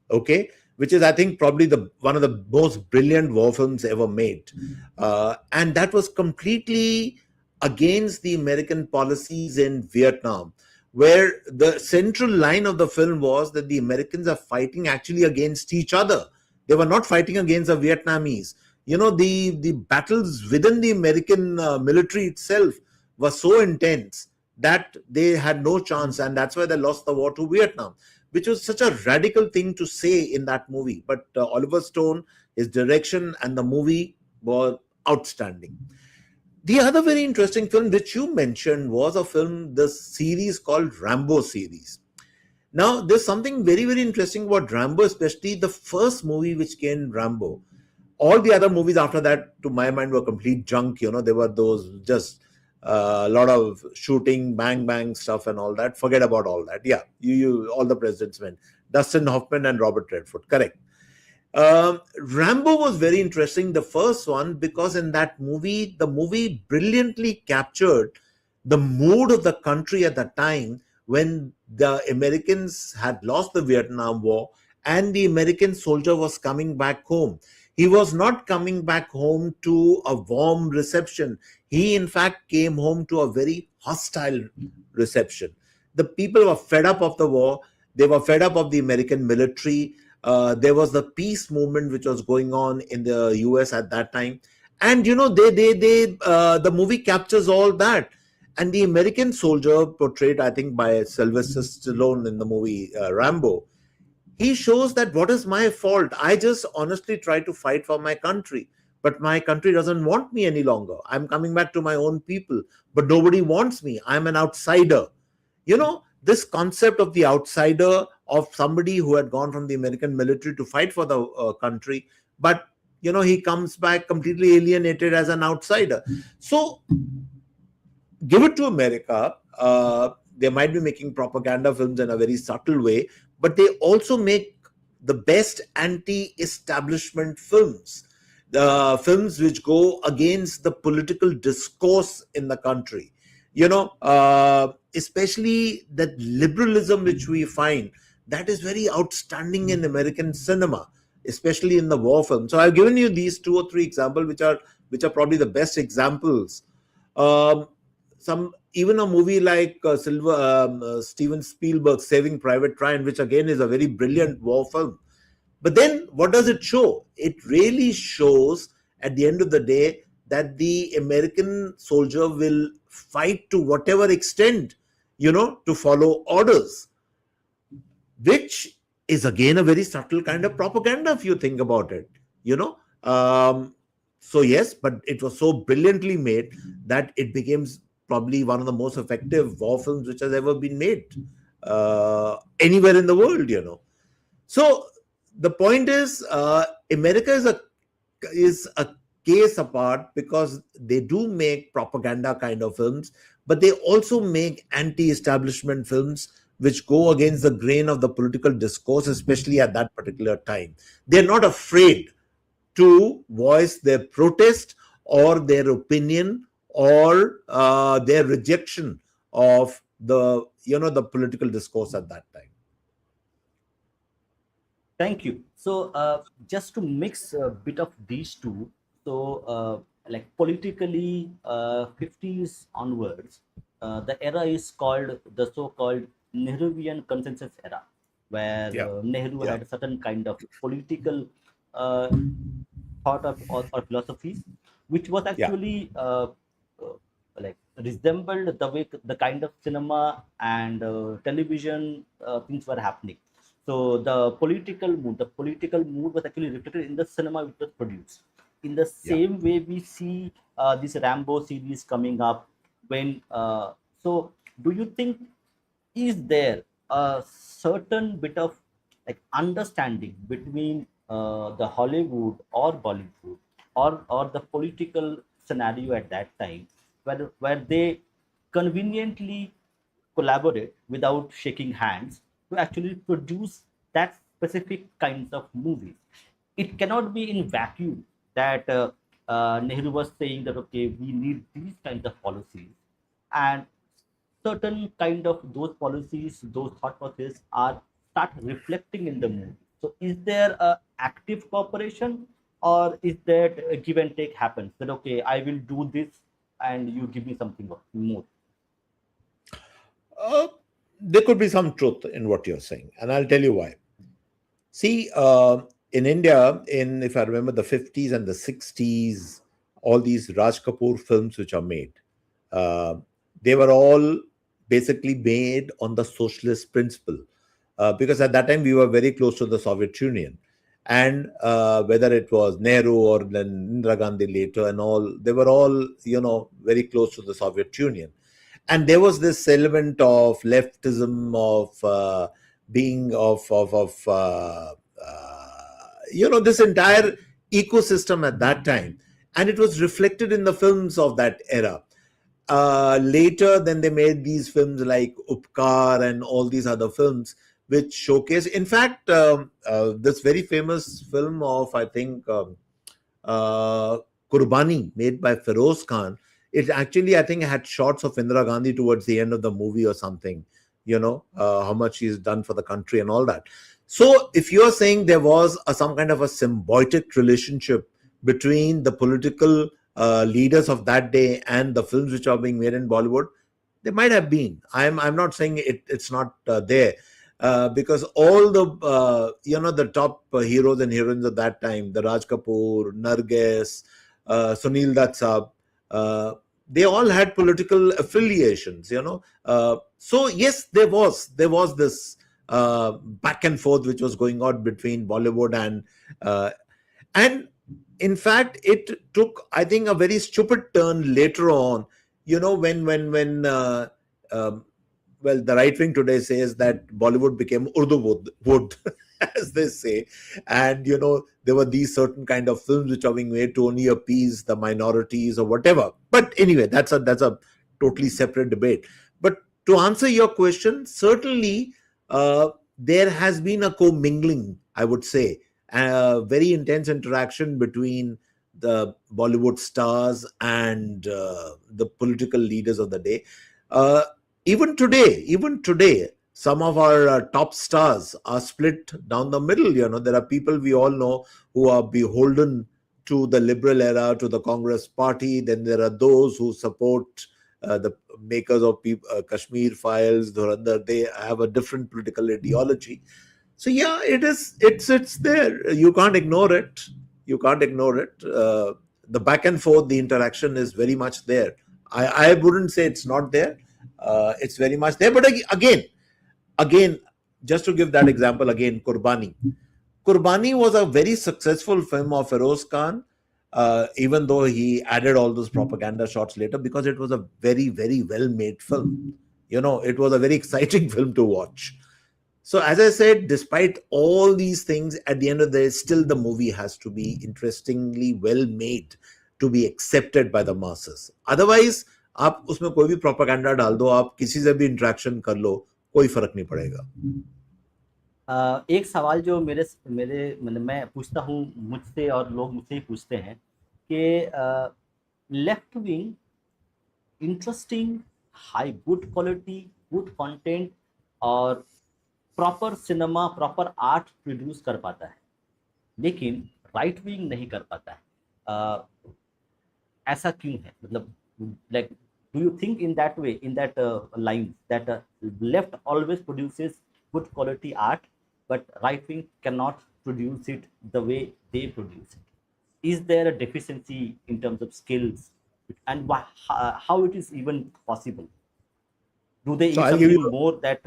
B: Okay, which is, I think, probably the one of the most brilliant war films ever made, and that was completely against the American policies in Vietnam, where the central line of the film was that the Americans are fighting actually against each other. They were not fighting against the Vietnamese. The battles within the American military itself were so intense that they had no chance, and that's why they lost the war to Vietnam, which was such a radical thing to say in that movie. But Oliver Stone, his direction and the movie were outstanding. The other very interesting film which you mentioned was a film, the series called Rambo series. Now, there's something very, very interesting about Rambo, especially the first movie which came, Rambo. All the other movies after that, to my mind, were complete junk. They were those just a lot of shooting, bang, bang stuff and all that. Forget about all that. Yeah, all the President's Men. Dustin Hoffman and Robert Redford. Correct. Rambo was very interesting, the first one, because in that movie, the movie brilliantly captured the mood of the country at the time when the Americans had lost the Vietnam War and the American soldier was coming back home. He was not coming back home to a warm reception. He, in fact, came home to a very hostile reception. The people were fed up of the war. They were fed up of the American military. There was the peace movement which was going on in the US at that time, and the movie captures all that. And the American soldier, portrayed, I think, by Sylvester Stallone in the movie Rambo, he shows that what is my fault? I just honestly try to fight for my country, but my country doesn't want me any longer. I'm coming back to my own people, but nobody wants me. I'm an outsider. This concept of the outsider, of somebody who had gone from the American military to fight for the country, but he comes back completely alienated as an outsider. So give it to America. They might be making propaganda films in a very subtle way, but they also make the best anti-establishment films, the films which go against the political discourse in the country. Especially that liberalism which we find, that is very outstanding in American cinema, especially in the war film. So I've given you these two or three examples, which are probably the best examples. Um, some Even a movie like Steven Spielberg's Saving Private Ryan, which again is a very brilliant war film. But then what does it show? It really shows at the end of the day that the American soldier will fight to whatever extent, to follow orders, which is again a very subtle kind of propaganda if you think about it, you know. So yes, but it was so brilliantly made that it became probably one of the most effective war films which has ever been made anywhere in the world. So the point is, America is a case apart because they do make propaganda kind of films, but they also make anti-establishment films which go against the grain of the political discourse, especially at that particular time. They're not afraid to voice their protest or their opinion or their rejection of the political discourse at that time.
A: Thank you. So, just to mix a bit of these two, so like politically, 50s onwards, the era is called the so-called Nehruvian consensus era, where
B: Yeah,
A: Nehru
B: yeah,
A: had a certain kind of political uh, thought of or philosophies, which was
B: yeah,
A: actually like resembled the way the kind of cinema and television things were happening. So the political mood was actually reflected in the cinema which was produced. In the
B: Yeah.
A: same way, we see this Rambo series coming up. When so, do you think is there a certain bit of like understanding between the Hollywood or Bollywood or the political scenario at that time, where they conveniently collaborate without shaking hands to actually produce that specific kinds of movies? It cannot be in vacuum that Nehru was saying that okay, we need these kinds of policies, and certain kind of those policies, those thought processes are start reflecting in the movie. So is there a active cooperation, or is that a give and take happens that okay, I will do this and you give me something more?
B: Uh, there could be some truth in what you're saying, and I'll tell you why. See, in India, in if I remember the 50s and the 60s, all these Raj Kapoor films which are made, uh, they were all basically made on the socialist principle, because at that time we were very close to the Soviet Union, and whether it was Nehru or then Indira Gandhi later and all, they were all very close to the Soviet Union, and there was this element of leftism, of being this entire ecosystem at that time, and it was reflected in the films of that era. Later, then they made these films like Upkar and all these other films which showcase. In fact, this very famous film of, I think, uh, Kurbani, made by Feroz Khan. It actually, I think, had shots of Indira Gandhi towards the end of the movie or something. How much she's done for the country and all that. So, if you're saying there was some kind of a symbiotic relationship between the political leaders of that day and the films which are being made in Bollywood, there might have been. I'm not saying it's not there, because all the the top heroes and heroines of that time, the Raj Kapoor, Nargis, Sunil Dutt Saab, uh, they all had political affiliations. So yes, there was this back and forth which was going on between Bollywood uh, and in fact it took, I think, a very stupid turn later on. When um, well, the right wing today says that Bollywood became Urdu wood, as they say, and there were these certain kind of films which are being made to only appease the minorities or whatever. But anyway, that's a totally separate debate. But to answer your question, certainly there has been a commingling, I would say, a very intense interaction between the Bollywood stars and the political leaders of the day. Uh, even today, some of our top stars are split down the middle. There are people we all know who are beholden to the liberal era, to the Congress party. Then there are those who support the makers of Kashmir Files, Dhurandhar. They have a different political ideology. So yeah, it's there. You can't ignore it. The back and forth, the interaction is very much there. I wouldn't say it's not there. It's very much there. But again, just to give that example again, Kurbani was a very successful film of Feroz Khan, even though he added all those propaganda shots later, because it was a very, very well made film. It was a very exciting film to watch. So, as I said, despite all these things, at the end of the day, still the movie has to be interestingly well made to be accepted by the masses. Otherwise, आप उसमें कोई भी propaganda डाल दो, आप किसी से भी इंटरेक्शन कर लो, कोई फर्क नहीं पड़ेगा.
A: एक सवाल जो मेरे मेरे मतलब मैं पूछता हूँ मुझसे, और लोग मुझसे ही पूछते हैं कि left wing interesting, high good quality, good content और proper cinema, proper art produce कर पाता है, लेकिन राइट विंग नहीं कर पाता है। ऐसा क्यों है? मतलब like do you think in that way, in that line that left always produces good quality art, but right wing cannot produce it the way they produce it? Is there a deficiency in terms of skills, and how it is even possible? Do they
B: So
A: eat
B: I'll give
A: something
B: you
A: more that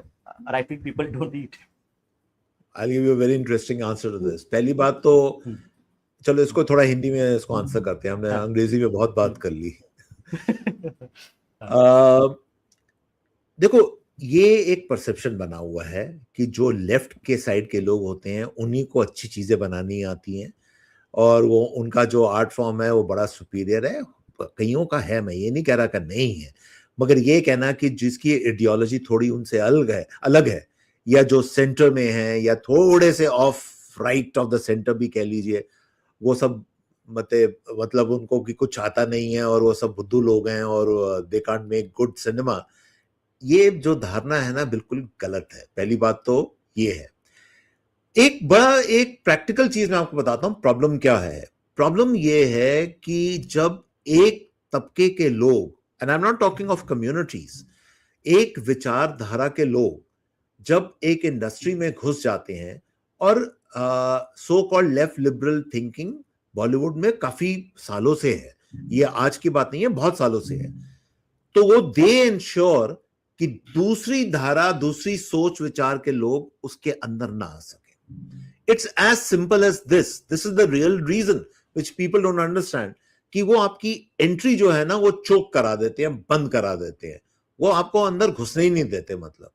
A: right wing people don't eat?
B: I'll give you a very interesting answer to this. पहली बात तो चलो इसको थोड़ा हिंदी में इसको answer करते हैं, हमने
A: हाँ,
B: अंग्रेजी में बहुत बात कर ली।
A: हाँ,
B: अ, देखो, ये एक परसेप्शन बना हुआ है कि जो लेफ्ट के साइड के लोग होते हैं उन्हीं को अच्छी चीजें बनानी आती हैं, और वो उनका जो आर्ट फॉर्म है वो बड़ा सुपीरियर है। कईयों का है, मैं ये नहीं कह रहा कि नहीं है, मगर ये कहना कि जिसकी आइडियोलॉजी थोड़ी उनसे अलग है, या जो सेंटर में है या थोड़े से of right of the centre भी कह लीजिए, वो सब मतलब उनको कि कुछ आता नहीं है और वो सब बुद्धू लोग हैं और they can't make good cinema, ये जो धारणा है ना बिल्कुल गलत है। पहली बात तो ये है। एक प्रैक्टिकल चीज मैं आपको बताता हूं प्रॉब्लम क्या है। प्रॉब्लम ये है कि जब एक तबके के लोग, and I am not talking of communities, एक विचारधारा के लोग जब एक इंडस्ट्री में घुस जाते हैं, और so called left liberal thinking Bollywood में काफी सालों से है, ये आज की बात नहीं है, बहुत सालों से है, तो वो दे इंश्योर कि दूसरी धारा, दूसरी सोच विचार के लोग उसके अंदर ना आ सके। It's as simple as this is the real reason which people don't understand, कि वो आपकी एंट्री जो है ना वो चोक करा देते हैं, बंद करा देते हैं, वो आपको अंदर घुसने ही नहीं देते। मतलब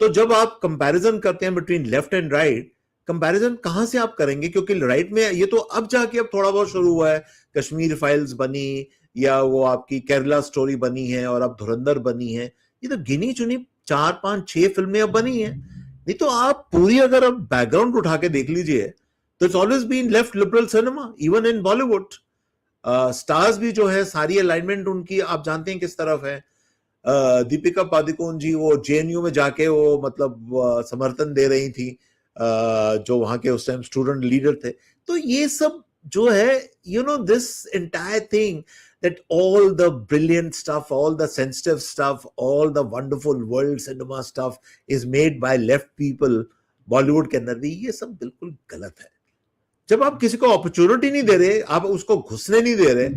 B: तो जब आप कंपैरिजन करते हैं between left and right, comparison कहां से आप करेंगे, क्योंकि राइट में ये तो अब जाके अब थोड़ा बहुत शुरू हुआ है, कश्मीर फाइल्स बनी, या वो आपकी केरला स्टोरी बनी है, और अब धुरंधर बनी है, ये तो गिनी चुनी 4 5 6 फिल्में अब बनी है। नहीं तो आप पूरी अगर आप बैकग्राउंड उठा के देख लीजिए तो it's always been left liberal cinema, even in Bollywood. Stars भी जो है सारी अलाइनमेंट उनकी आप जानते हैं किस तरफ है। दीपिका पादुकोण जी वो जेएनयू में जाके वो मतलब समर्थन दे रही थी, जो वहां के उस टाइम स्टूडेंट लीडर थे। तो ये सब जो है, you know, this entire thing, that all the brilliant stuff, all the sensitive stuff, all the wonderful world cinema stuff is made by left people, Bollywood के अंदर भी, ये सब बिल्कुल गलत है। जब आप किसी को अपॉर्चुनिटी नहीं दे रहे, आप उसको घुसने नहीं दे रहे,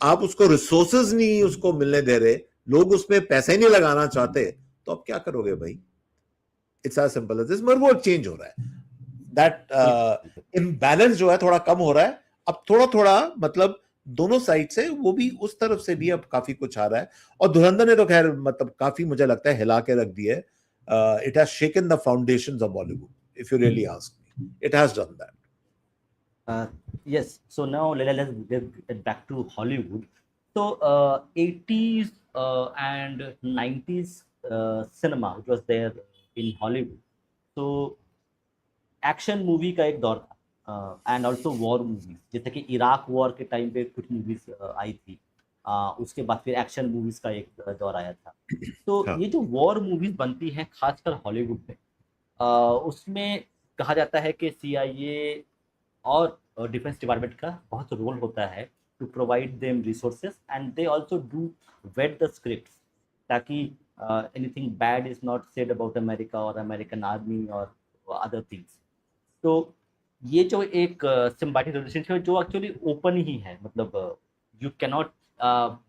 B: आप उसको रिसोर्सेज नहीं उसको मिलने दे रहे, लोग उसमें पैसे नहीं लगाना चाहते, तो आप क्या करोगे भाई? It's as simple as this. मगर वो चेंज हो रहा है, दैट इम्बैलेंस जो है थोड़ा कम हो रहा है अब, थोड़ा थोड़ा मतलब दोनों साइड से, वो भी उस तरफ से भी अब काफी कुछ आ रहा है। और धुरंधर ने तो खैर मतलब काफी मुझे लगता है हिला के रख दिया है। It has shaken the foundations of Bollywood, if you really ask me, it has done that.
A: Uh, yes. So now let's get back to Hollywood. So 80s and 90s cinema which was there in Hollywood. So action movie का एक दौर था, and also war movies, जैसे कि Iraq war के time पे कुछ movies आई थी। उसके बाद फिर एक्शन मूवीज का एक दौर आया था। तो
B: हाँ।
A: ये जो वॉर मूवीज बनती हैं खासकर हॉलीवुड में, उसमें कहा जाता है कि सीआईए और डिफेंस डिपार्टमेंट का बहुत रोल होता है to provide them resources, and they also do vet the scripts, ताकि anything bad is not said about America और अमेरिकन आर्मी और अदर थिंग्स। तो ये जो एक सिम्बायोटिक रिलेशनशिप है जो एक्चुअली ओपन ही है, मतलब you can not,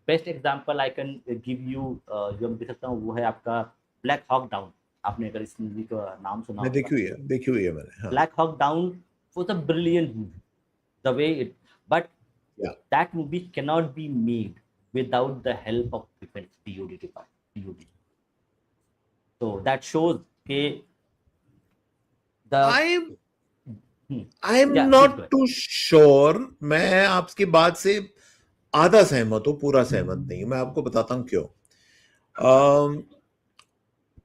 A: best example I can give you, जो मैं दे सकता हूँ वो है आपका ब्लैक हॉक डाउन। आपने अगर इस मूवी का नाम सुना
B: मैं
A: होगा,
B: देखी हुई है मैंने, हाँ।
A: Black Hawk down was a brilliant movie, the way it, but
B: Yeah.
A: that movie cannot be made without the help of defense DOD department, DOD. So that shows that the
B: I
A: hmm,
B: I am
A: yeah, please
B: not
A: go ahead.
B: To sure, मैं आपकी बात से आधा सहमत हूं, पूरा सहमत नहीं। मैं आपको बताता हूं क्यों।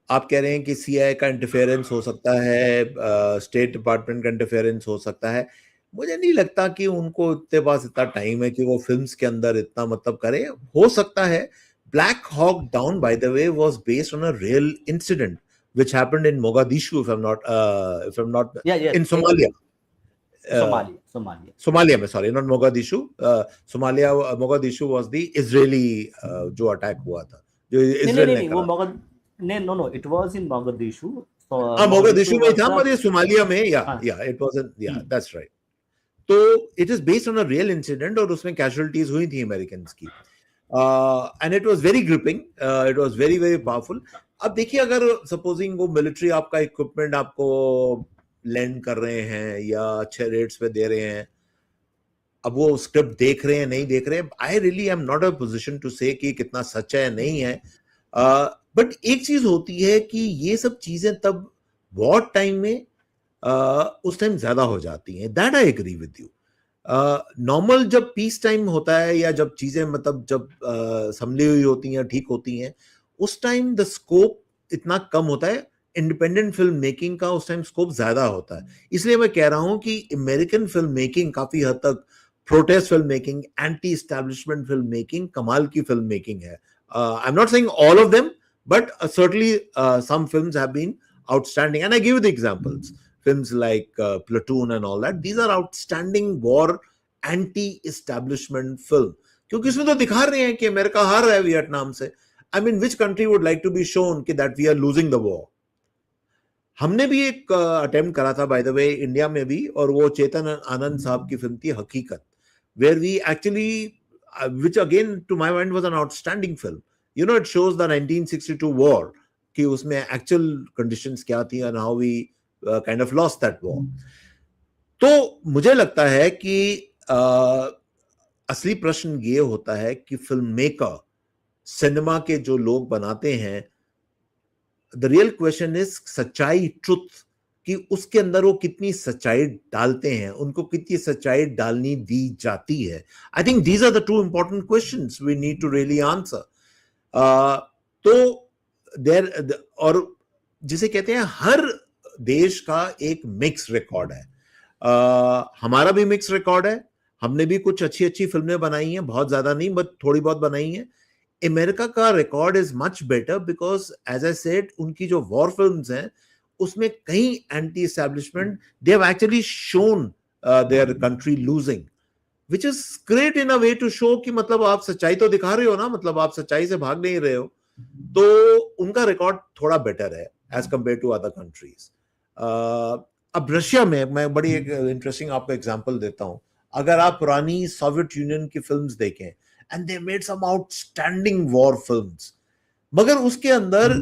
B: आप कह रहे हैं कि सीआईए का इंटरफेरेंस हो सकता है, स्टेट डिपार्टमेंट का इंटरफेरेंस हो सकता है। मुझे नहीं लगता कि उनको इतने पास इतना टाइम है कि वो फिल्म्स के अंदर इतना मतलब करे। हो सकता है। Black Hawk Down by the way was based on a real incident which happened in Mogadishu, if I am not
A: Yeah, yes,
B: in Somalia.
A: Somalia.
B: Somalia में, sorry, not Mogadishu. Somalia, Mogadishu was the Israeli जो attack हुआ था, जो
A: नहीं नहीं
B: Israel
A: नहीं
B: ने
A: नहीं, वो
B: करा।
A: मगध, नहीं, no no, it was in Mogadishu. So
B: हाँ, मोगादिशु
A: मोगदिशु
B: में ही
A: was
B: था,
A: the,
B: मगर ये सोमालिया में,
A: हाँ,
B: या इट वाज इन, या
A: हम्म,
B: दैट्स राइट। तो it is based on a real incident, और उसमें कैजुअलिटीज हुई थी अमेरिकन की, and it was very gripping, it was very very powerful. अब देखिए, अगर सपोजिंग वो मिलिट्री आपका इक्विपमेंट आपको लैंड कर रहे हैं या अच्छे रेट्स पे दे रहे हैं, अब वो स्क्रिप्ट देख रहे हैं नहीं देख रहे हैं, I really am not a position to say कि कितना सच है नहीं है। बट एक चीज होती है कि ये सब चीजें तब वॉर टाइम में उस टाइम ज्यादा हो जाती हैं, that I agree with you. Normal जब पीस टाइम होता है या जब चीजें मतलब जब संभली हुई होती हैं, ठीक होती हैं, उस टाइम द स्कोप इतना कम होता है, इंडिपेंडेंट फिल्म मेकिंग का उस टाइम स्कोप ज्यादा होता है। इसलिए मैं कह रहा हूं कि अमेरिकन फिल्म मेकिंग काफी हद तक protest film making, anti establishment film making, कमाल की फिल्म मेकिंग है। आई am not saying all of them, but certainly some films have been outstanding, and I give you the examples. Films like Platoon and all that, these are outstanding war anti-establishment film, क्योंकि इसमें तो दिखा रहे हैं कि America हार रहा है वियतनाम से। I mean which country would like to be shown कि that we are losing the war. हमने भी एक अटेम्प्ट करा था बाय द वे इंडिया में भी, और वो चेतन आनंद साहब की फिल्म थी Haqeeqat, where we actually, which again to my mind was an outstanding film. You know, it shows the 1962 war, कि उसमें actual conditions क्या थी and how we kind of lost that war. तो मुझे लगता है कि असली प्रश्न ये होता है कि फिल्म मेकर, सिनेमा के जो लोग बनाते हैं, द रियल क्वेश्चन इज सच्चाई, ट्रुथ, कि उसके अंदर वो कितनी सच्चाई डालते हैं, उनको कितनी सच्चाई डालनी दी जाती है। I think these are the two important questions we need to really answer. तो देर, और जिसे कहते हैं हर देश का एक मिक्स रिकॉर्ड है। हमारा भी मिक्स रिकॉर्ड है, हमने भी कुछ अच्छी अच्छी फिल्में बनाई हैं, बहुत ज्यादा नहीं बट थोड़ी बहुत बनाई हैं। अमेरिका का record is much better because as I said, उनकी जो वॉर फिल्म्स हैं उसमें कहीं anti establishment, they have actually shown their country losing, which is great in a way to show कि मतलब आप सच्चाई तो दिखा रहे हो ना, मतलब आप सच्चाई से भाग नहीं रहे हो। तो उनका रिकॉर्ड थोड़ा बेटर है as compare to other countries. अब रशिया में मैं बड़ी एक इंटरेस्टिंग आपको एग्जांपल देता हूं। अगर आप पुरानी सोवियत यूनियन की फिल्म्स देखें, and they made some outstanding war films, मगर उसके अंदर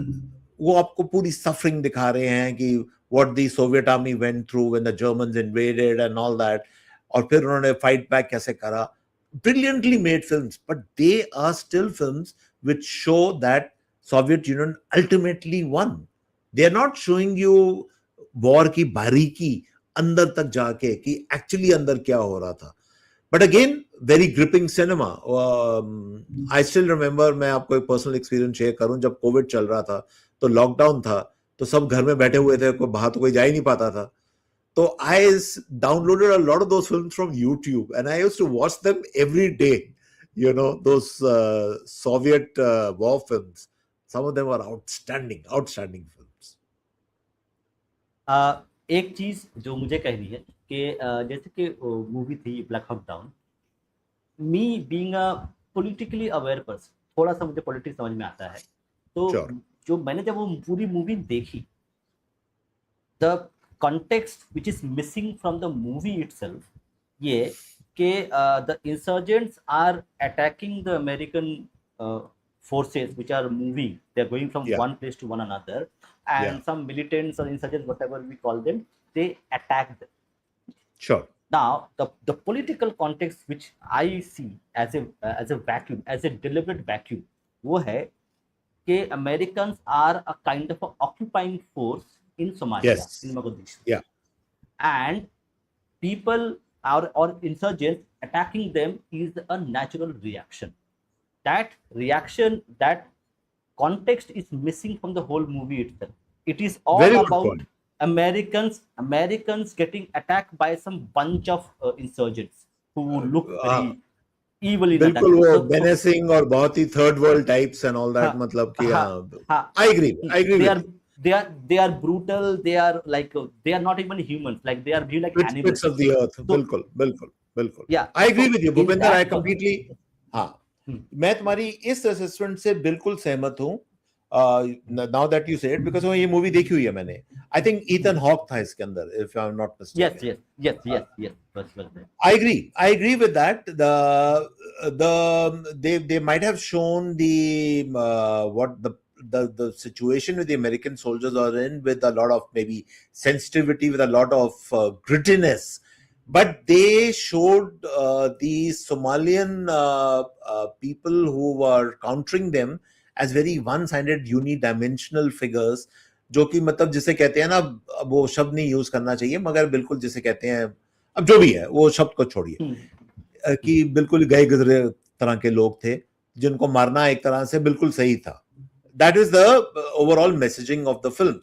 B: वो आपको पूरी सफरिंग दिखा रहे हैं कि what the Soviet army went through when the Germans invaded and all that, और फिर उन्होंने फाइट बैक कैसे करा। Brilliantly made films, but they are still films which show that Soviet Union ultimately won. They are not showing you war की बारीकी अंदर तक जाके कि एक्चुअली अंदर क्या हो रहा था। But again very gripping cinema. I still remember, मैं आपको एक पर्सनल एक्सपीरियंस शेयर करूं, जब कोविड चल रहा था तो लॉकडाउन था, तो सब घर में बैठे हुए थे, कोई बाहर तो कोई जा ही नहीं पाता था। तो I downloaded a lot of those films from YouTube, and I used to watch them every day. You know, those Soviet war films. Some of them are outstanding, outstanding films.
A: एक चीज जो मुझे कहनी है कि जैसे कि मूवी थी black Hawk down, me being a politically aware person, थोड़ा सा मुझे पॉलिटिक्स समझ में आता है। तो
B: Sure.
A: जो मैंने जब वो पूरी मूवी देखी, the context which is missing from the movie itself, ये कि the insurgents are attacking the American forces which are moving, they're going from
B: Yeah.
A: one place to one another, and
B: Yeah.
A: some militants or insurgents, whatever we call them, they attack them.
B: Sure.
A: Now the political context which I see as a vacuum, as a deliberate vacuum, वो है कि Americans are a kind of a occupying force in Somalia,
B: Yes.
A: in Mogadishu.
B: Yeah.
A: And people or insurgents attacking them is a natural reaction. That reaction, that context is missing from the whole movie itself. It is all
B: Very good
A: about
B: point.
A: Americans getting attacked by some bunch of insurgents who look very evil in that.
B: बिल्कुल वो menacing और बहुत ही third world types and all that, मतलब कि I agree with you.
A: They are brutal, they are like they are not even humans, like they are viewed like animals.
B: Bits of the earth.
A: So,
B: बिल्कुल बिल्कुल बिल्कुल।
A: yeah,
B: I agree with you,
A: in
B: Bhupendra,
A: that
B: I completely, हाँ, मैं तुम्हारी इस assessment से बिल्कुल सहमत हूँ। Now that you said, because ये मूवी देखी हुई है मैंने। आई थिंक ईथन हॉक था इसके अंदर, if I am not mistaken.
A: yes.
B: I agree with that. They might have shown the the situation with the American soldiers are in, with a lot of maybe sensitivity, with a lot of grittiness, but they showed the Somalian people who were countering them as very one-sided, unidimensional figures, जो कि मतलब जिसे कहते हैं ना, अब वो शब्द नहीं यूज करना चाहिए, मगर बिल्कुल जिसे कहते हैं, अब जो भी है वो शब्द को छोड़िए, कि बिल्कुल गए गुजरे तरह के लोग थे जिनको मारना एक तरह से बिल्कुल सही था. That is the overall messaging of the film.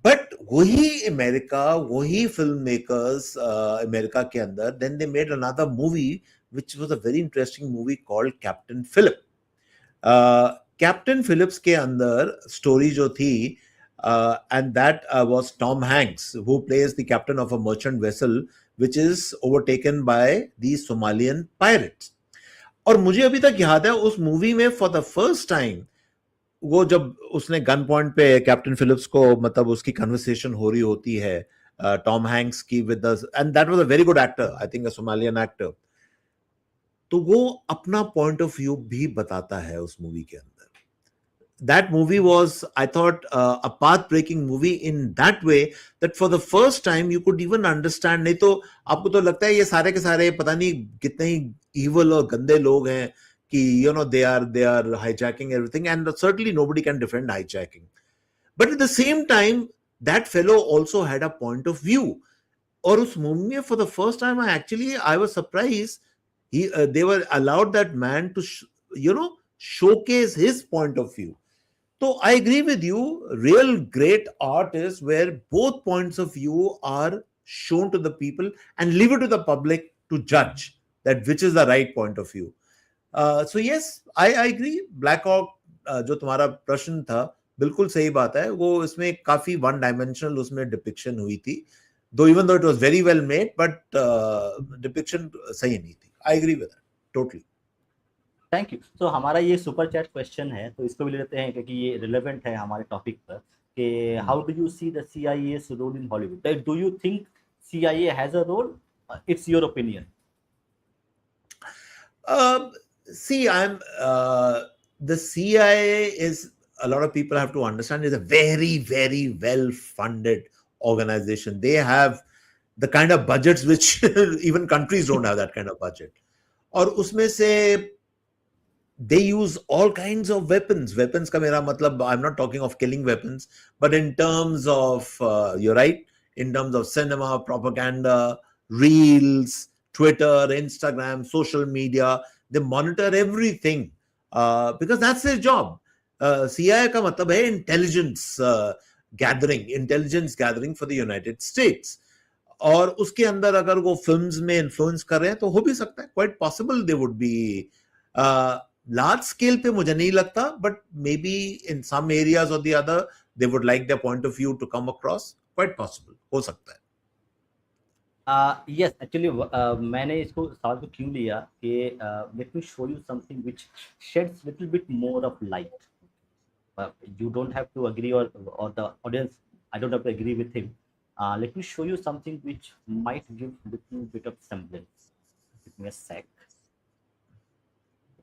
B: But वही अमेरिका, वही फिल्म मेकर्स अमेरिका के अंदर, then they made another movie which was a very interesting movie called Captain Phillip. Captain Phillips के अंदर स्टोरी जो थी, and that was Tom Hanks, who plays the captain of a merchant vessel which is overtaken by the Somalian pirates. और मुझे अभी तक याद है उस मूवी में फॉर द फर्स्ट टाइम, वो जब उसने गन पॉइंट पे कैप्टन फिलिप्स को, मतलब उसकी कन्वर्सेशन हो रही होती है टॉम हैंक्स की with the, and that was a very good actor, I think a Somalian actor, तो वो अपना पॉइंट ऑफ व्यू भी बताता है उस मूवी के अंदर. That movie was, I thought, a path-breaking movie in that way that for the first time you could even understand. नहीं तो आपको तो लगता है ये सारे के सारे पता नहीं कितने ही evil और गंदे लोग हैं कि they are hijacking everything, and certainly nobody can defend hijacking. But at the same time, that fellow also had a point of view. और उस मूवी में for the first time I was surprised they were allowed that man to showcase his point of view. So I agree with you. Real great art is where both points of view are shown to the people and leave it to the public to judge that which is the right point of view. So yes, I agree. Black Hawk, जो तुम्हारा प्रश्न था, बिल्कुल सही बात है. वो इसमें काफी वन डायमेंशनल उसमें डिपिक्शन हुई थी. Though even though it was very well made, but depiction सही नहीं थी. I agree with that. Totally.
A: Thank you. So हमारा ये सुपर चैट क्वेश्चन है, तो इसको भी ले लेते हैं क्योंकि ये रिलेवेंट है हमारे टॉपिक पर, कि how do you see the CIA's role in Hollywood? Do you think CIA has a role? It's your opinion.
B: See, the CIA is, a lot of people have to understand, is a very, very well-funded organization. They have the kind of budgets which even countries don't have that kind of budget. और उसमें से they use all kinds of weapons. Weapons का मेरा मतलब, I'm not talking of killing weapons, but in terms of, you're right, in terms of cinema, propaganda, reels, Twitter, Instagram, social media, they monitor everything because that's their job. CIA का मतलब है intelligence gathering for the United States. और उसके अंदर अगर वो films में influence कर रहे हैं तो हो भी सकता है, quite possible they would be large scale पे मुझे नहीं लगता, but maybe in some areas or the other they would like their point of view to come across. Quite possible, हो सकता है.
A: Yes, actually मैंने इसको सवाल को क्यों लिया कि let me show you something which sheds little bit more of light. You don't have to agree, or the audience, I don't have to agree with him. Let me show you something which might give little bit of semblance. Give me a sec.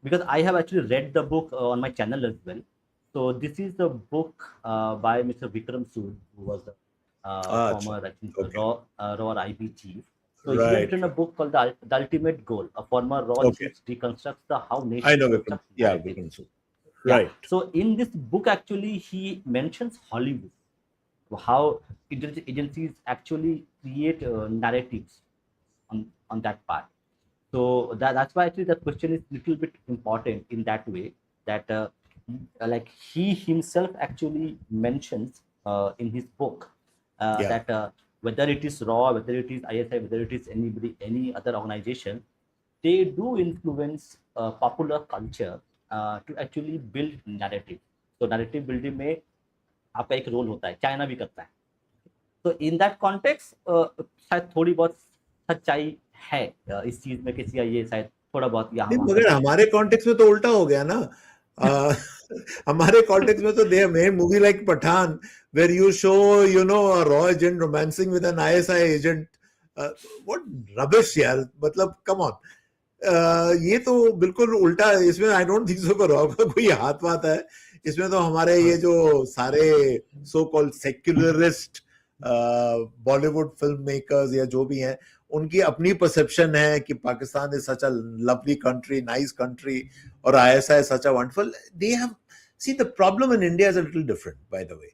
A: Because I have actually read the book on my channel as well. So this is the book by Mr. Vikram Sood, who was the former, I think, Raw IB chief. So he has written a book called The Ultimate Goal. A former Raw chief deconstructs the how nations.
B: I know Vikram. Yeah, Vikram Sood. Right.
A: Yeah. So in this book, actually, he mentions Hollywood, how agencies actually create narratives on that part. So that's why actually the question is little bit important in that way, that like he himself actually mentions in his book that whether it is RAW, whether it is ISI, whether it is any other organization, they do influence popular culture to actually build narrative. So narrative building में आपका एक role होता है, China भी करता है. तो in that context शायद थोड़ी बहुत सच्चाई है इस चीज में, किसी ये शायद थोड़ा बहुत यहाँ,
B: मगर हमारे कॉन्टेक्स्ट में तो उल्टा हो गया ना. हमारे कॉन्टेक्स्ट में तो they made movie like Pathaan where you show a raw agent romancing with an ISI agent. What rubbish यार, मतलब कम ऑन. ये तो बिल्कुल उल्टा है. इसमें I don't think so raw का कोई हाथ बात है. इसमें तो हमारे ये जो सारे so called secularist Bollywood film makers या जो भी हैं, उनकी अपनी परसेप्शन है कि Pakistan is such a lovely country, nice country, और ISI such a wonderful. They have see the problem in India is a little different by the way.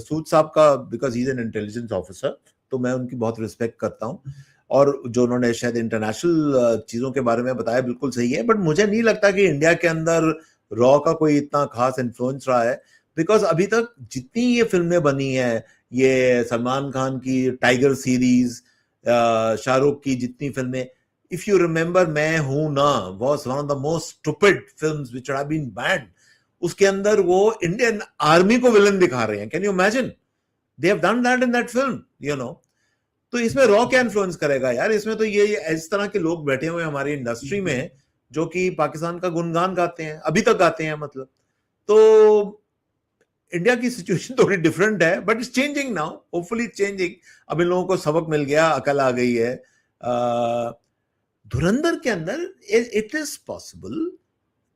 B: Sood साहब का, because he is an intelligence officer, तो मैं उनकी बहुत respect करता हूँ. और जो उन्होंने शायद इंटरनेशनल चीजों के बारे में बताया बिल्कुल सही है, बट मुझे नहीं लगता कि इंडिया के अंदर रॉ का कोई इतना खास इन्फ्लुएंस रहा है. बिकॉज अभी तक जितनी ये फिल्में बनी हैं, ये सलमान खान की टाइगर सीरीज, शाहरुख की जितनी फिल्में, इफ यू रिमेंबर मैं हूं ना was one of the most stupid films which have been banned. उसके अंदर वो इंडियन आर्मी को विलन दिखा रहे हैं. Can you imagine? They have done that in that film, you know. तो इसमें रॉ क्या इन्फ्लुएंस करेगा यार? इसमें तो ये इस तरह के लोग बैठे हुए हमारी इंडस्ट्री में जो कि पाकिस्तान का गुणगान गाते हैं, अभी तक गाते हैं मतलब. तो इंडिया की सिचुएशन थोड़ी डिफरेंट है, but it's changing now, hopefully changing. अब इन लोगों को सबक मिल गया, अकल आ गई है. धुरंधर के अंदर इट इज पॉसिबल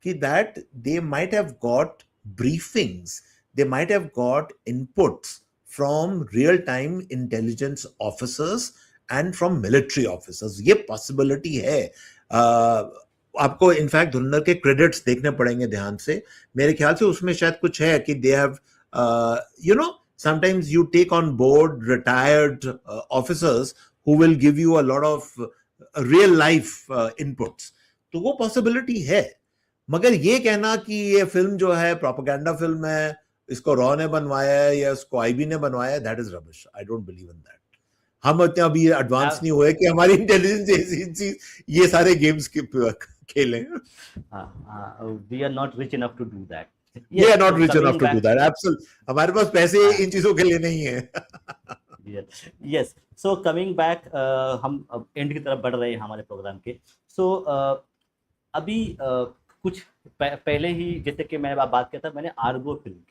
B: कि that they might have got briefings, they might have got inputs from real time intelligence officers and from military officers. ये possibility है. आपको इनफैक्ट धुरंधर के क्रेडिट्स देखने पड़ेंगे ध्यान से. मेरे ख्याल से उसमें शायद कुछ है कि they have, you know, sometimes you take on board retired officers who will give you a lot of real life inputs. तो वो पॉसिबिलिटी है. मगर ये कहना कि ये फिल्म जो है प्रोपेगेंडा फिल्म है, इसको रॉ ने बनवाया है या इसको आईबी ने बनवाया है, that is rubbish. I don't believe in that. हम इतने अभी एडवांस नहीं हुए कि हमारी इंटेलिजेंस एजेंसी ये सारे गेम्स खेलें.
A: We are not rich enough to do that.
B: We are not rich enough to do that. Absolutely, हमारे पास पैसे इन चीजों के लिए नहीं है.
A: यस. सो कमिंग बैक, हम अब एंड की तरफ बढ़ रहे हैं हमारे प्रोग्राम के. सो अभी कुछ पहले ही, जैसे कि मैं बात करता मैंने आर्गो फिल्म की.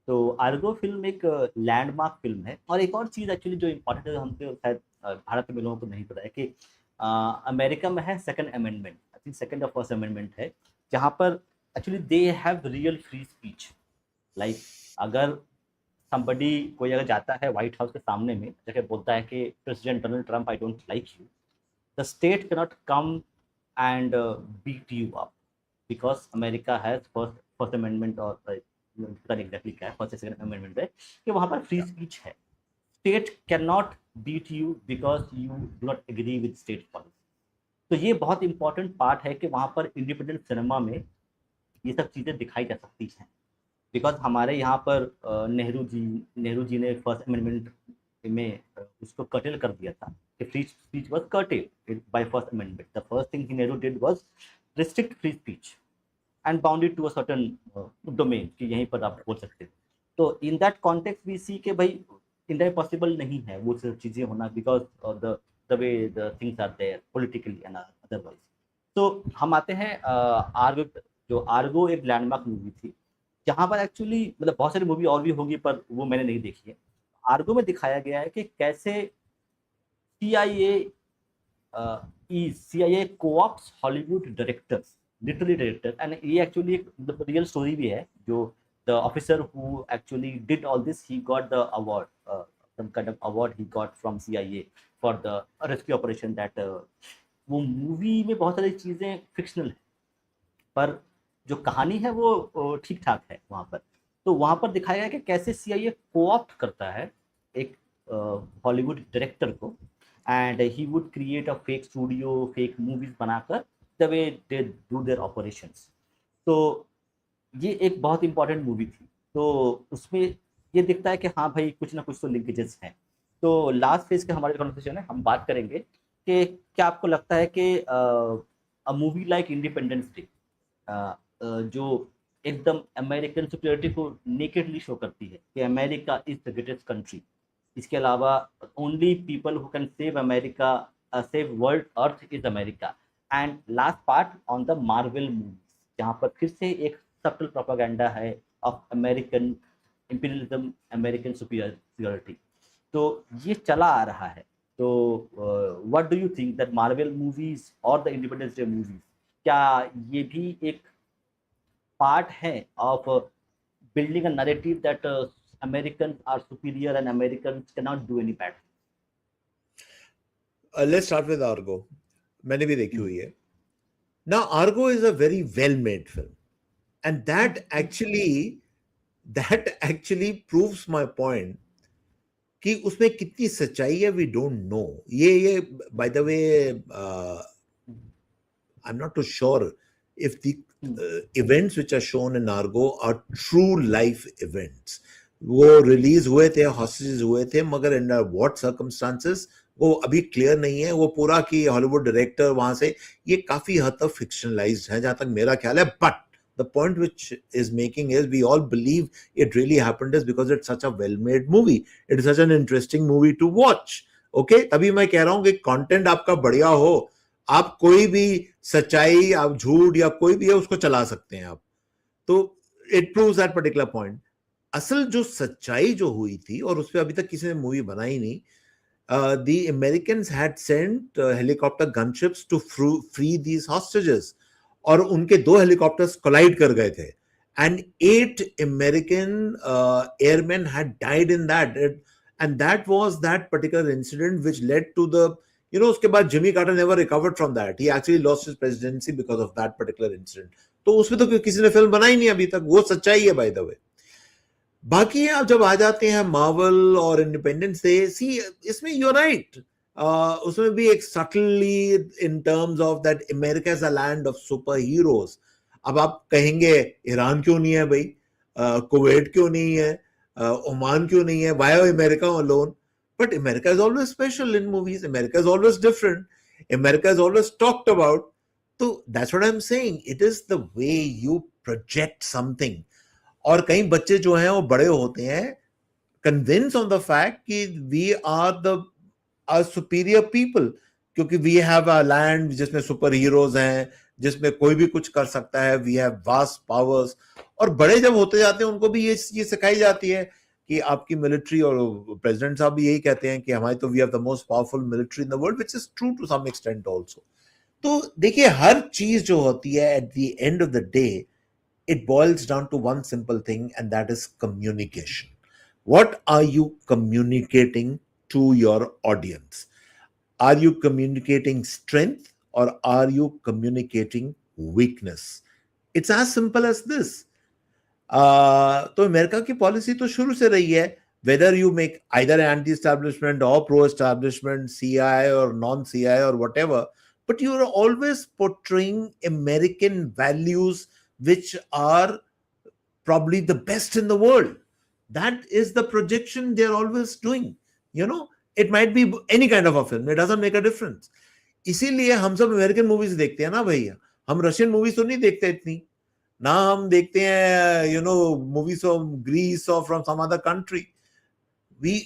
A: तो आर्गो फिल्म एक लैंडमार्क फिल्म है. और एक और चीज़ एक्चुअली जो इम्पोर्टेंट है, हमको शायद भारत में लोगों को नहीं पता है कि अमेरिका में है second amendment, I think second और फर्स्ट अमेंडमेंट है, जहाँ पर actually they have real free speech. Like अगर somebody, कोई अगर जाता है व्हाइट हाउस के सामने में जगह बोलता है कि president Donald Trump I don't like you, the state can not come and beat you up, because America has first amendment, और पता नहीं एग्जैक्टली क्या है, फर्स्ट सेकंड अमेंडमेंट है कि वहाँ पर फ्री स्पीच है. State can not beat you because you do not agree with state policy. तो ये बहुत इंपॉर्टेंट पार्ट है कि वहाँ पर इंडिपेंडेंट सिनेमा में ये सब चीज़ें दिखाई जा सकती हैं. बिकॉज हमारे यहाँ पर नेहरू जी ने फर्स्ट अमेंडमेंट में उसको कर्टेल कर दिया था कि free speech was curtailed by first amendment. The first thing Nehru did was restrict free speech and bound it to a certain domain कि यहीं पर आप बोल सकते हैं. तो in that context we see के भाई इंडिया में पॉसिबल नहीं है वो सब चीज़ें होना, because of the way the things are there politically and otherwise. तो हम आते हैं आर्गो. जो आर्गो एक लैंडमार्क मूवी थी, जहाँ पर एक्चुअली मतलब बहुत सारी मूवी और भी होगी पर वो मैंने नहीं देखी है. आर्गो में दिखाया गया है कि कैसे CIA co-opts Hollywood directors, literally directors, and ये actually एक real story भी है. जो the officer who actually did all this, he got the award, some kind of award he got from CIA for the rescue operation. that वो movie में बहुत सारी चीज़ें फिक्शनल है, पर जो कहानी है वो ठीक ठाक है वहाँ पर. तो वहाँ पर दिखाया गया कि कैसे CIA कोऑप्ट करता है एक हॉलीवुड डायरेक्टर को, and he would create a fake studio, fake movies बनाकर the way they do their operations. तो ये एक बहुत इंपॉर्टेंट मूवी थी. तो उसमें ये दिखता है कि हाँ भाई कुछ ना कुछ तो लिंकेजेस हैं. तो लास्ट फेज के हमारे कॉन्वर्सेशन है, हम बात करेंगे कि क्या आपको लगता है कि a movie like independence day जो एकदम अमेरिकन सुपीरियरिटी को नेकेडली शो करती है कि America is the greatest country, इसके अलावा only people who can save America, save world earth is America, and last part on the Marvel movies, जहाँ पर फिर से एक सटल प्रोपागेंडा है of American imperialism, American superiority. तो ये चला आ रहा है. तो what do you think that Marvel movies और द इंडिपेंडेंस डे मूवीज, क्या ये भी एक part है of building a narrative that Americans are superior and Americans cannot do any bad
B: let's start with Ergo. मैंने भी देखी
A: thing.
B: हुई है. Now, Argo is a very well-made film, and that actually proves my point कि उसमें कितनी सच्चाई है we don't know. ये by the way, I'm not too sure if the events which are shown in Argo are true life events. वो release हुए थे, hostages हुए थे, मगर अंडर व्हाट सर्कमस्टांसेस वो अभी क्लियर नहीं है. वो पूरा की हॉलीवुड डायरेक्टर वहां से, ये काफी हद तक फिक्शनलाइज्ड है जहां तक मेरा ख्याल है. But the point which is making is we all believe it really happened is because it's such a well made movie. It is such an interesting movie to watch. Okay, तभी मैं कह रहा हूं कि कंटेंट आपका बढ़िया हो, आप कोई भी सच्चाई, आप झूठ या कोई भी है उसको चला सकते हैं आप. तो it proves that particular point. असल जो सच्चाई जो हुई थी, और उस पर अभी तक किसी ने मूवी बनाई नहीं, the Americans had sent helicopter gunships to free these hostages. और उनके 2 हेलीकॉप्टर्स कोलाइड कर गए थे. And 8 American airmen had died in that. And that was that particular incident which led to the, उसके बाद Jimmy Carter never recovered from that. He actually lost his presidency because of that particular incident. तो उसमें तो किसी ने film बनाई नहीं अभी तक. वो सच्चाई है बाय द वे. बाकी आप जब आ जाते हैं मार्वल और इंडिपेंडेंस डे, सी इसमें यू राइट, उसमें भी एक subtly in terms of that America is a land of super heroes. अब आप कहेंगे ईरान क्यों नहीं है भाई, कुवैत क्यों नहीं है, ओमान क्यों नहीं है, why America alone? But America is always special in movies. America is always different. America is always talked about. तो that's what I am saying. It is the way you project something. और कई बच्चे जो हैं वो बड़े होते हैं कन्विंस ऑन द फैक्ट कि we are the superior people, क्योंकि वी हैव अ लैंड जिसमें सुपर हीरोज हैं, जिसमें कोई भी कुछ कर सकता है. We have vast powers. और बड़े जब होते जाते हैं उनको भी ये सिखाई जाती है कि आपकी मिलिट्री, और प्रेसिडेंट साहब भी यही कहते हैं कि हमारी तो we have the most powerful military in the world, which is true to some extent also. तो देखिए, हर चीज जो होती है at the end of the day, it boils down to one simple thing, and that is communication. What are you communicating to your audience? Are you communicating strength or are you communicating weakness? It's as simple as this. तो America की policy तो शुरू से रही है, whether you make either anti-establishment or pro-establishment, CI or non-CI or whatever, but you are always portraying American values which are probably the best in the world. That is the projection they're always doing. It might be any kind of a film. It doesn't make a difference. इसीलिए हम सब American movies देखते हैं ना भैया. हम Russian movies तो नहीं देखते इतनी ना. हम देखते हैं मूवीज ऑफ ग्रीस और from some other country. We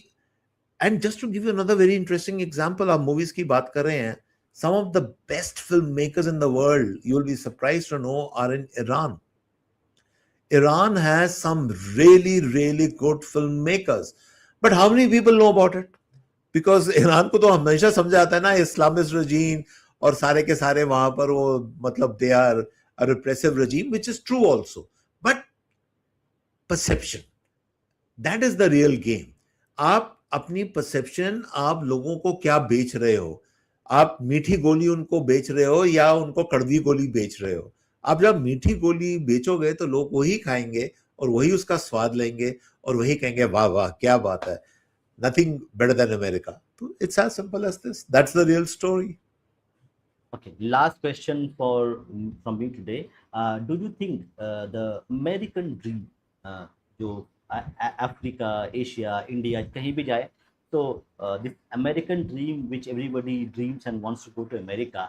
B: and just to give you another very interesting example, आप मूवीज की बात कर रहे हैं. Some of the best filmmakers in the world, you will be surprised to know, are in Iran. Iran has some really, really good filmmakers. But how many people know about it? Because Iran को तो हमेशा समझा जाता है ना Islamist regime, और सारे के सारे वहां पर वो मतलब they are a repressive regime, which is true also. But perception, that is the real game. आप अपनी perception, आप लोगों को क्या बेच रहे हो? आप मीठी गोली उनको बेच रहे हो या उनको कड़वी गोली बेच रहे हो? आप जब मीठी गोली बेचोगे तो लोग वही खाएंगे और वही उसका स्वाद लेंगे और वही कहेंगे वाह वाह क्या बात है, नथिंग बेटर देन अमेरिका. तो it's as simple as this. That's the real story.
A: Okay, last question from me today. Do you think the American dream, जो अफ्रीका, एशिया, इंडिया कहीं भी जाए, so this American dream which everybody dreams and wants to go to America,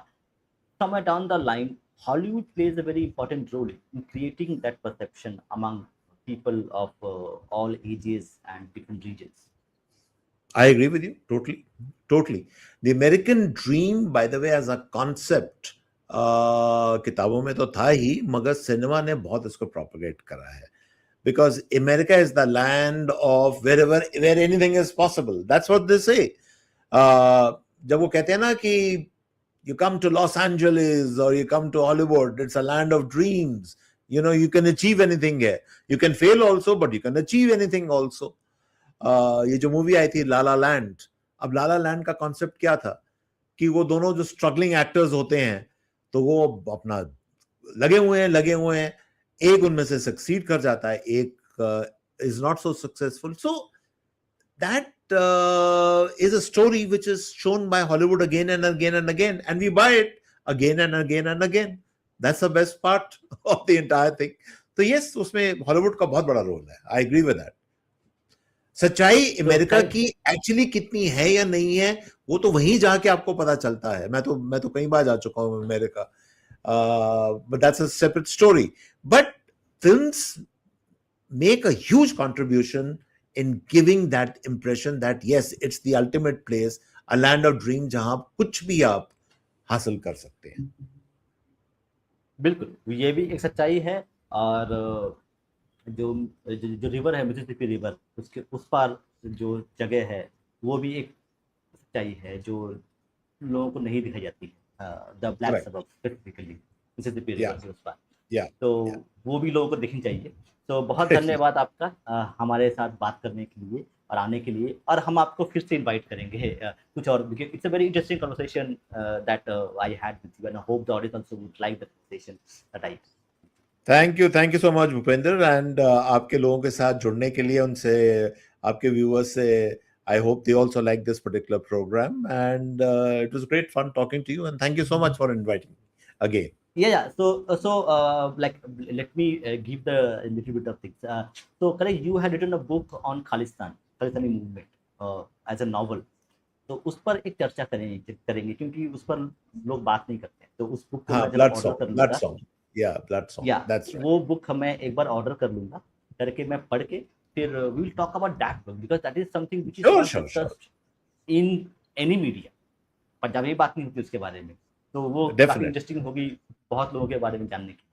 A: somewhere down the line, Hollywood plays a very important role in creating that perception among people of all ages and different regions.
B: I agree with you totally. Totally. The American dream, by the way, as a concept, किताबों में तो था ही, मगर cinema ने बहुत इसको propagate करा है. Because America is the land of where anything is possible. That's what they say. जब वो कहते हैं ना कि you come to Los Angeles or you come to Hollywood, it's a land of dreams. You can achieve anything here. You can fail also, but you can achieve anything also. ये जो movie आई थी लाला land, अब लाला land का concept क्या था कि वो दोनों जो स्ट्रगलिंग एक्टर्स होते हैं, तो वो अपना लगे हुए हैं, एक उनमें से सक्सीड कर जाता है, एक is not so successful. So that is a story which is shown by Hollywood again and again and again, and we buy it again and again and again. That's the best part of the entire thing. तो yes, उसमें Hollywood का बहुत बड़ा role है. I agree with that. सच्चाई
A: तो
B: America
A: correct.
B: की actually कितनी है या नहीं है, वो तो वहीं जाके आपको पता चलता है. मैं तो कई बार जा चुका हूं America, but that's a separate story. But films make a huge contribution in giving that impression that yes, it's the ultimate place, a land of dream, जहां आप कुछ भी आप हासिल कर सकते हैं.
A: बिल्कुल, ये भी एक सच्चाई है। और जो जो रिवर है, मिसिसिपी रिवर, उसके उस पार जो जगह है, वो भी एक सच्चाई है जो लोगों को नहीं दिखाई जाती है। The black
B: Correct.
A: सबब स्पेसिफिकली मिसिसिपी
B: Yeah,
A: रिवर के उस पार।
B: yeah,
A: तो
B: yeah.
A: वो भी लोगों को देखनी चाहिए। तो बहुत धन्यवाद आपका हमारे साथ बात करने के लिए और आने के लिए, और हम आपको फिर से इनवाइट करेंगे कुछ और, because it's a very interesting conversation that I had with you, and I hope the audience also would like the conversation that I.
B: Thank you so much Bhupendra, and आपके लोगों के साथ जुड़ने के लिए, उनसे, आपके व्यूअर्स से, I hope they also like this particular program, and it was great fun talking to you, and thank you so much for inviting me again.
A: Yeah. Like, let me give the little bit of things. So, correct, you had written a book on Khalistani movement as a novel. तो उस पर एक चर्चा करेंगे क्योंकि उस पर लोग बात नहीं करते हैं। तो उस बुक को मैं जब ऑर्डर कर लूँगा,
B: Blood song,
A: या
B: that's right.
A: वो बुक मैं एक बार ऑर्डर कर लूँगा, करके मैं पढ़ के फिर we will talk about that book, because that is something which is not discussed in any media. Punjabi बात नहीं होती उसके बारे में, तो वो काफ़ी इंटरेस्टिंग होगी बहुत लोगों के बारे में जानने की।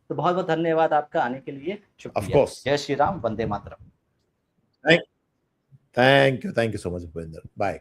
A: तो बहुत बहुत धन्यवाद आपका आने के लिए, शुक्रिया। जय Shri Ram, Vande Mataram.
B: Thank you so much, Bhupinder. Bye.